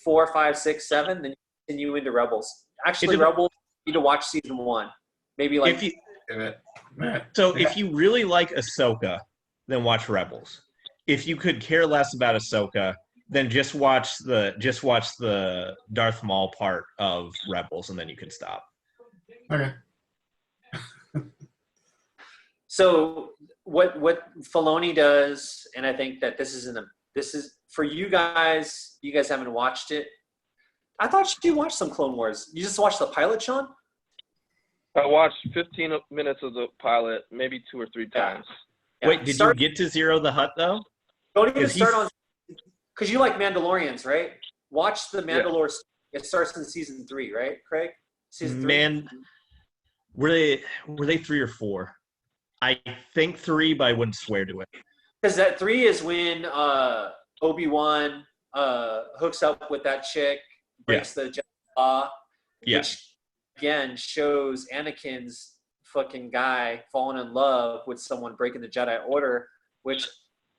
4, 5, 6, 7, then you continue into Rebels. Actually, Rebels you need to watch season 1. Maybe like if you really like Ahsoka, then watch Rebels. If you could care less about Ahsoka, then just watch the Darth Maul part of Rebels, and then you can stop. Okay. So what Filoni does, and I think that this is for you guys. You guys haven't watched it. I thought you watched some Clone Wars. You just watched the pilot, Sean? I watched 15 minutes of the pilot, maybe 2 or 3 times. Yeah. Wait, did you get to Zero the Hutt though? Don't even start on because you like Mandalorians, right? Watch the Mandalore. Yeah. It starts in season 3, right, Craig? Season 3. Were they 3 or 4? I think 3, but I wouldn't swear to it. Because that 3 is when Obi-Wan hooks up with that chick, breaks the Jedi law, which again shows Anakin's fucking guy falling in love with someone breaking the Jedi Order, which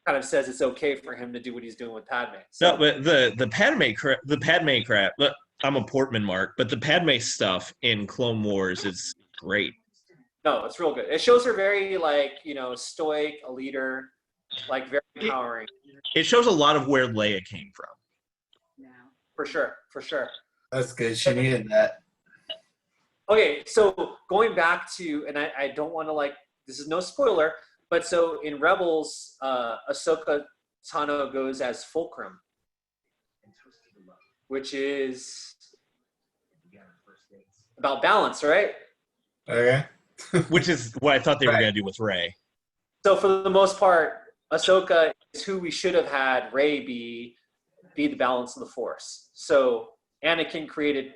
kind of says it's okay for him to do what he's doing with Padme. So, no, but the Padme crap. Look, I'm a Portman mark, but the Padme stuff in Clone Wars is great. No, it's real good. It shows her very stoic, a leader, like very empowering. It shows a lot of where Leia came from. For sure. That's good. She needed that. Okay, so going back to, and I don't want to this is no spoiler, but so in Rebels, Ahsoka Tano goes as Fulcrum, which is about balance, right? Okay. Which is what I thought they were going to do with Rey. So for the most part, Ahsoka is who we should have had Rey be the balance of the Force. So Anakin created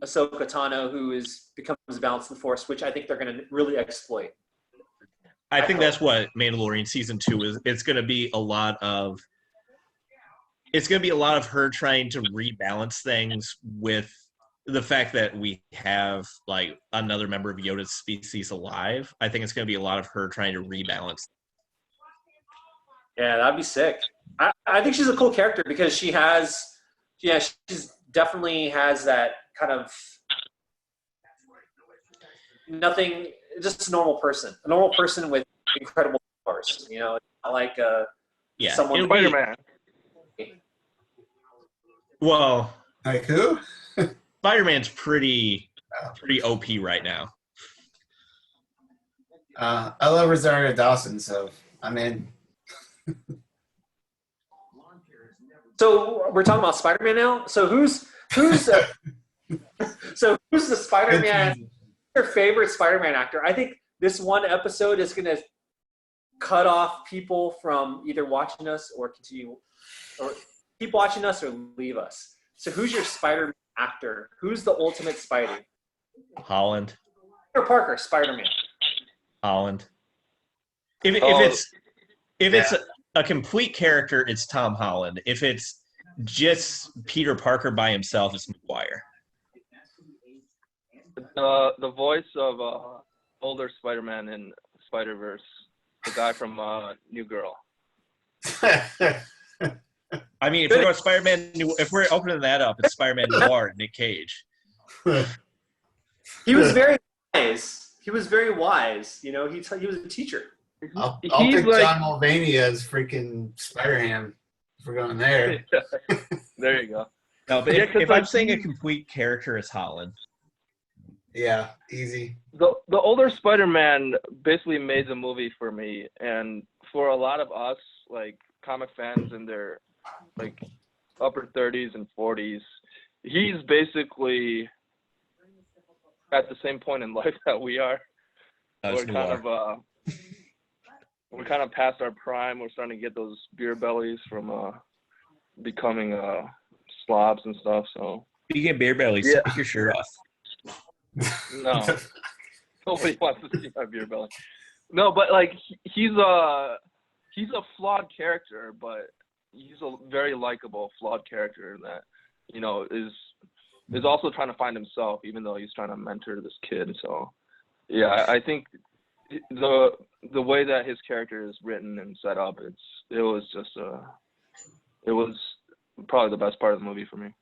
Ahsoka Tano, who becomes the balance of the Force, which I think they're going to really exploit. I think that's what Mandalorian season 2 is. It's going to be a lot of her trying to rebalance things with the fact that we have like another member of Yoda's species alive. I think it's going to be a lot of her trying to rebalance. Yeah, that'd be sick. I think she's a cool character because she's definitely has that kind of nothing, just a normal person with incredible powers. You know, not like someone. Spider-Man. Well, Like who? Spider-Man's pretty OP right now. I love Rosario Dawson, so I'm in. So we're talking about Spider-Man now. So who's the Spider-Man? Your favorite Spider-Man actor? I think this one episode is going to cut off people from either watching us or continue, or keep watching us or leave us. So who's your Spider-Man actor? Who's the ultimate Spidey? Holland. Peter Parker, Spider-Man. Holland. If it's a complete character, it's Tom Holland. If it's just Peter Parker by himself, it's Maguire. The voice of older Spider-Man in Spider-Verse, the guy from New Girl. I mean, if we're opening that up, it's Spider-Man Noir, Nick Cage. He was very wise. He was very wise. You know, he was a teacher. I'll pick John Mulvaney as freaking Spider-Ham if we're going there. There you go. No, but if I'm saying a complete character, it's Holland. Yeah, easy. The older Spider-Man basically made the movie for me, and for a lot of us, like comic fans in their like upper 30s and 40s, he's basically at the same point in life that we are. We're kind of past our prime. We're starting to get those beer bellies from becoming slobs and stuff. So you get beer bellies, take your shirt off. No, nobody wants to see my beer belly. No, but like he's a flawed character, but he's a very likable flawed character that is also trying to find himself, even though he's trying to mentor this kid. So yeah, I think the way that his character is written and set up, it was probably the best part of the movie for me.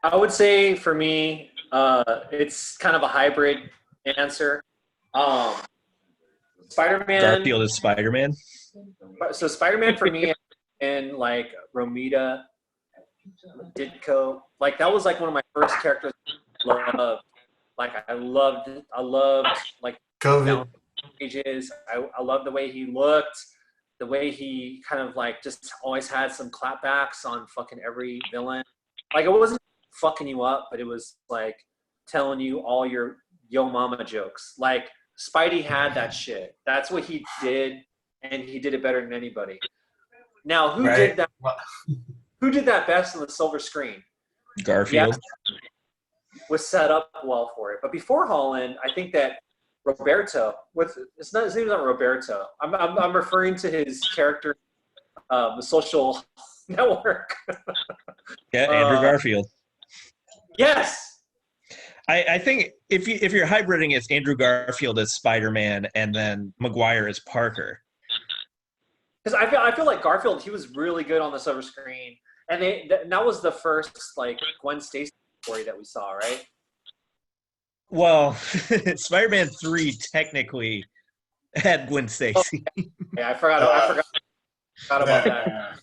I would say for me, it's kind of a hybrid answer. Spider-Man. Garfield is Spider-Man. So Spider-Man for me, and like Romita, Ditko, like that was like one of my first characters I loved. Like I loved like COVID pages. I loved the way he looked, the way he kind of like just always had some clapbacks on fucking every villain. Like it wasn't fucking you up, but it was like telling you all your yo mama jokes. Like Spidey had that shit. That's what he did, and he did it better than anybody. Now, who did that? Who did that best on the silver screen? Garfield was set up well for it. But before Holland, I think that Roberto, his name is not Roberto. I'm referring to his character, the Social Network. Yeah, Andrew Garfield. Yes. I think if you're hybriding, it's Andrew Garfield as Spider-Man and then Maguire as Parker. Because I feel like Garfield, he was really good on the silver screen, and that was the first like Gwen Stacy story that we saw, right? Well, Spider-Man 3 technically had Gwen Stacy. Yeah, I forgot about that.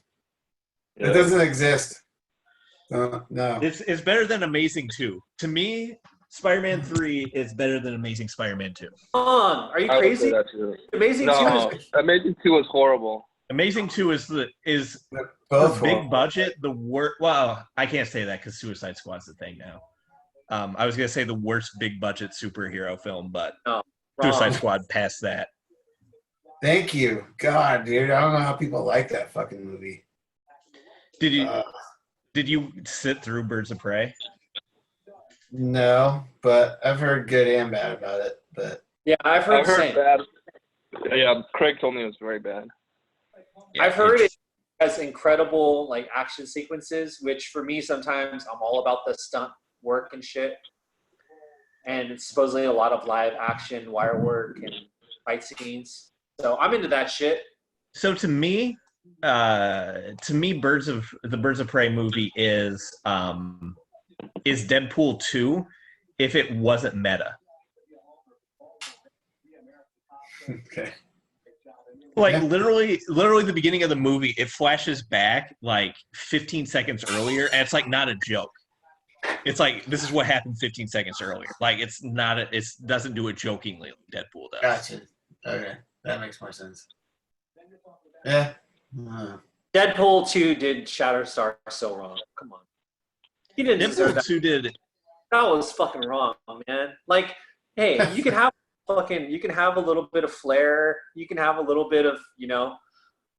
It doesn't exist. No. It's better than Amazing 2. To me, Spider-Man 3 is better than Amazing Spider-Man 2. Are you crazy? Amazing 2 is horrible. Amazing 2 is both big budget, the worst. Well, I can't say that because Suicide Squad's the thing now. I was gonna say the worst big budget superhero film, but Suicide Squad passed that. Thank you, God, dude. I don't know how people like that fucking movie. Did you sit through Birds of Prey? No, but I've heard good and bad about it. but Yeah, I've heard I the heard same. bad. Yeah, Craig told me it was very bad. Yeah, I've heard it it's- has incredible like action sequences, which for me sometimes I'm all about the stunt work and shit. And it's supposedly a lot of live action, wire work, and fight scenes. So I'm into that shit. So to me, Birds of Prey movie is Deadpool 2 if it wasn't meta. okay. Like Yeah. literally the beginning of the movie, it flashes back like 15 seconds earlier, and it's like not a joke. It's like this is what happened 15 seconds earlier. Like it doesn't do it jokingly like Deadpool does. Gotcha. Okay, that makes more sense. Yeah. Deadpool 2 did Shatterstar so wrong. Come on. He didn't deserve Deadpool that. 2 did. That was fucking wrong, man. Like, hey, you can have a little bit of flair. You can have a little bit of,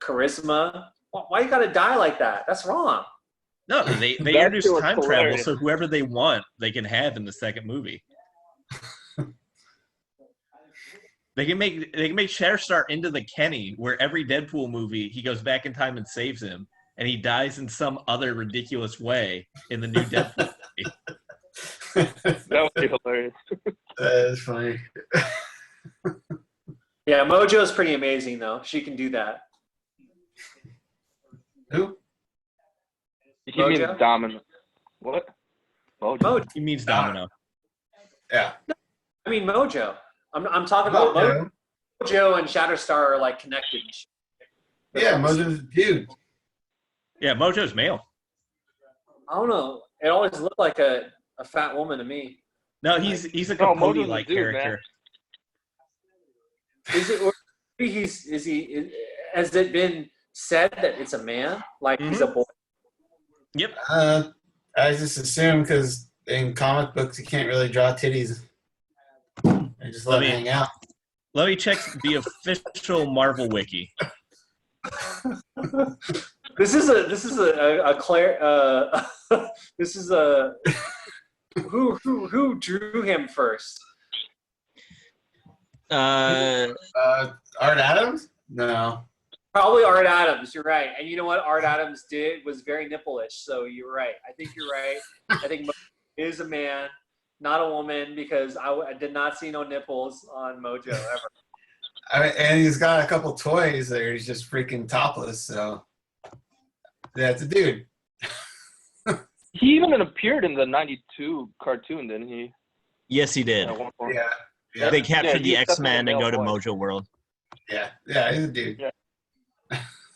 charisma. Why you gotta die like that? That's wrong. No, they That introduced shit was time travel, hilarious. so whoever they want, they can have in the second movie. They can make Shatterstar into the Kenny, where every Deadpool movie he goes back in time and saves him, and he dies in some other ridiculous way in the new Deadpool movie. That would be hilarious. That is funny. Yeah, Mojo's pretty amazing though. She can do that. Who? He means Mojo? dominant. What? Mojo. Mojo. He means Domino. Yeah. I mean Mojo. I'm talking about Mojo. Mojo and Shatterstar are like connected. Yeah, Mojo's a dude. Yeah, Mojo's male. I don't know. It always looked like a fat woman to me. No, he's a No, Mojo's Capote-like a dude, character. Is it? Or is he? Has it been said that it's a man? Like he's a boy? Yep. I just assume because in comic books you can't really draw titties. They just let them hang out. Let me check the official Marvel wiki. This is a Claire. This is a who drew him first? Art Adams? No. Probably Art Adams. You're right. And you know what Art Adams did was very nipple-ish. So you're right. I think you're right. I think Mojo is a man, not a woman, because I did not see no nipples on Mojo ever. And he's got a couple toys that he's just freaking topless. So yeah, it's a dude. He even appeared in the '92 cartoon, didn't he? Yes, he did. At one point. Yeah. Yeah. They captured the he's X-Men definitely and a go to male Mojo World. Yeah. Yeah, he's a dude. Yeah.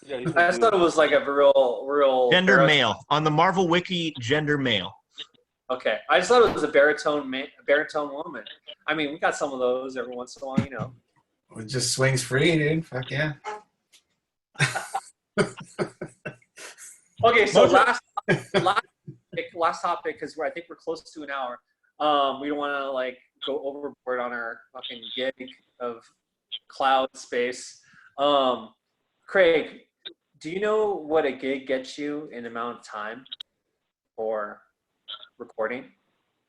Yeah, he's a I dude. thought it was like a real Gender male. On the Marvel wiki, gender male. Okay, I just thought it was a baritone woman. I mean, we got some of those every once in a while, It just swings free, dude. Fuck yeah. Okay, so Mojo- last topic because I think we're close to an hour. We don't want to like go overboard on our fucking gig of cloud space. Craig, do you know what a gig gets you in amount of time for recording?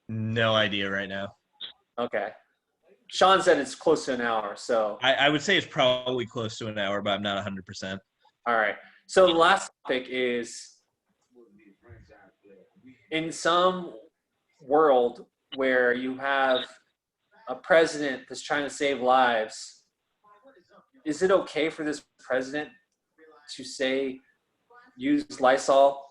No idea right now. Okay. Sean said it's close to an hour, so I would say it's probably close to an hour, but I'm not 100%. all right. So the last topic is in some world where you have a president that's trying to save lives, is it okay for this president to say use Lysol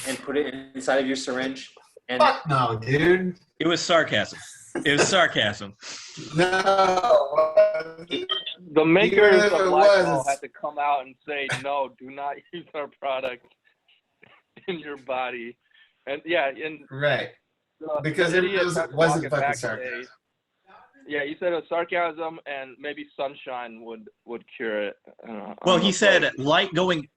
and put it inside of your syringe? And Fuck no, dude. It was sarcasm. It was sarcasm. No. The makers Even if of it Lysol was- had to come out and say, no, do not use our product in your body. And yeah, and Right. the Because it idiots had to wasn't walk it fucking back and sarcasm. say, yeah, you said it was sarcasm, and maybe sunshine would cure it. Well, he said light going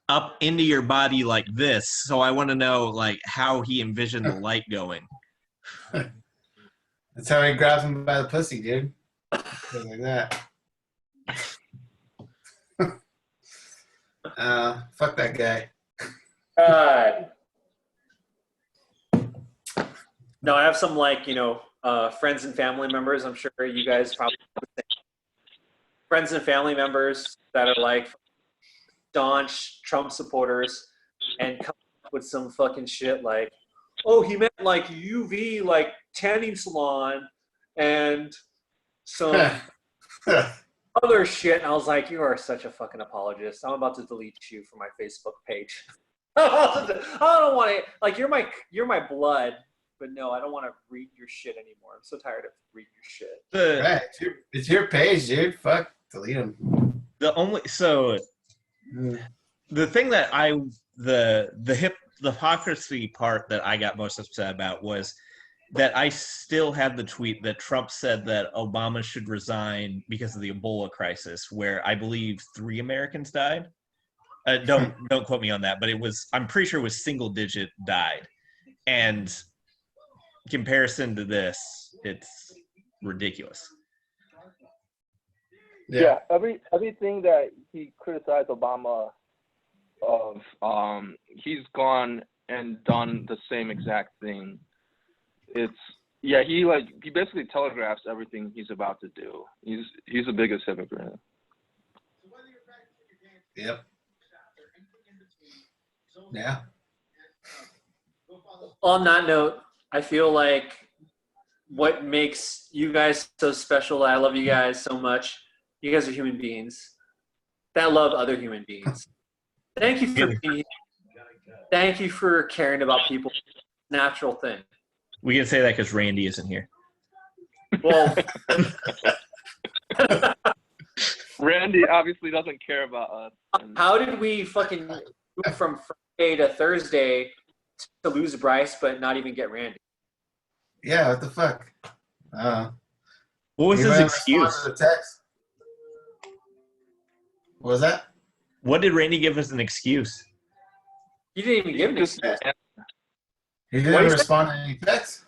up into your body like this, so I want to know like how he envisioned the light going. That's how he grabs him by the pussy, dude. Goes like that. Fuck that guy. no, I have some like friends and family members. I'm sure you guys probably have the same. Friends and family members that are like staunch Trump supporters and come up with some fucking shit like, oh, he meant like UV, like tanning salon and some other shit. And I was like, you are such a fucking apologist. I'm about to delete you from my Facebook page. I don't want to, like, you're my blood, but no, I don't want to read your shit anymore. I'm so tired of reading your shit. Right. It's your page, dude. Fuck. Delete them. The thing that the hypocrisy part that I got most upset about was that I still had the tweet that Trump said that Obama should resign because of the Ebola crisis, where I believe 3 Americans died. Don't quote me on that, but I'm pretty sure it was single digit died. And comparison to this, it's ridiculous. Yeah, everything that he criticized Obama of, he's gone and done the same exact thing. He basically telegraphs everything he's about to do. He's the biggest hypocrite. Yep. Yeah. On that note, I feel like what makes you guys so special, I love you guys so much. You guys are human beings that love other human beings. Thank you for being here. Thank you for caring about people. Natural thing. We can say that because Randy isn't here. Well, Randy obviously doesn't care about us. how did we fucking move from Friday to Thursday to lose Bryce, but not even get Randy? Yeah, what the fuck? What was his excuse? To the text. What was that? What did Randy give as an excuse? You didn't even give an excuse. He didn't respond to any texts.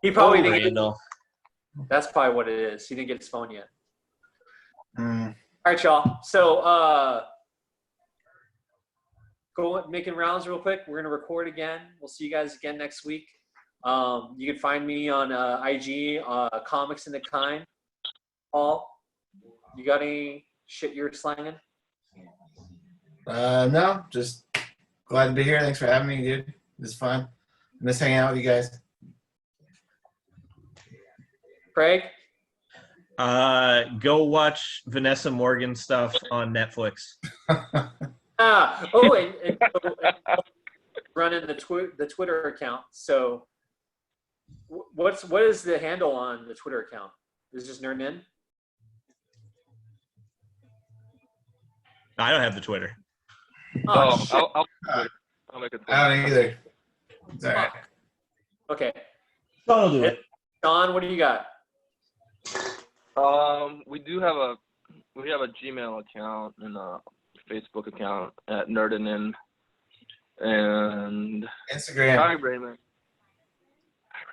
He probably didn't. Randall. That's probably what it is. He didn't get his phone yet. Mm. All right, y'all. So, go making rounds real quick. We're gonna record again. We'll see you guys again next week. You can find me on IG, Comics in the Kind. Paul, you got any shit you're slanging? No, just glad to be here. Thanks for having me, dude. It's fun. Miss hanging out with you guys. Craig? Go watch Vanessa Morgan stuff on Netflix. And running the Twitter account. So, what is the handle on the Twitter account? Is it just NerdinIn? I don't have the Twitter. I'll make it. I don't either. It's all right. Okay. I'll do it. Sean, what do you got? We have a Gmail account and a Facebook account at NerdinIn and Instagram. Hi, Raymond.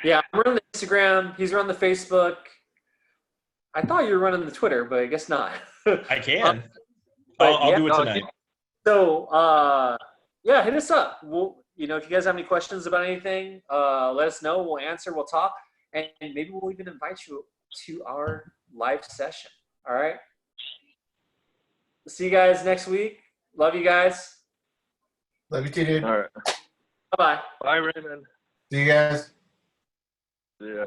Yeah, I'm running the Instagram. He's running the Facebook. I thought you were running the Twitter, but I guess not. I can. But I'll do it tonight. So, yeah, hit us up. We'll, if you guys have any questions about anything, let us know. We'll answer. We'll talk, and maybe we'll even invite you to our live session. All right. See you guys next week. Love you guys. Love you too, dude. All right. Bye-bye. Bye, Raymond. See you guys. See ya.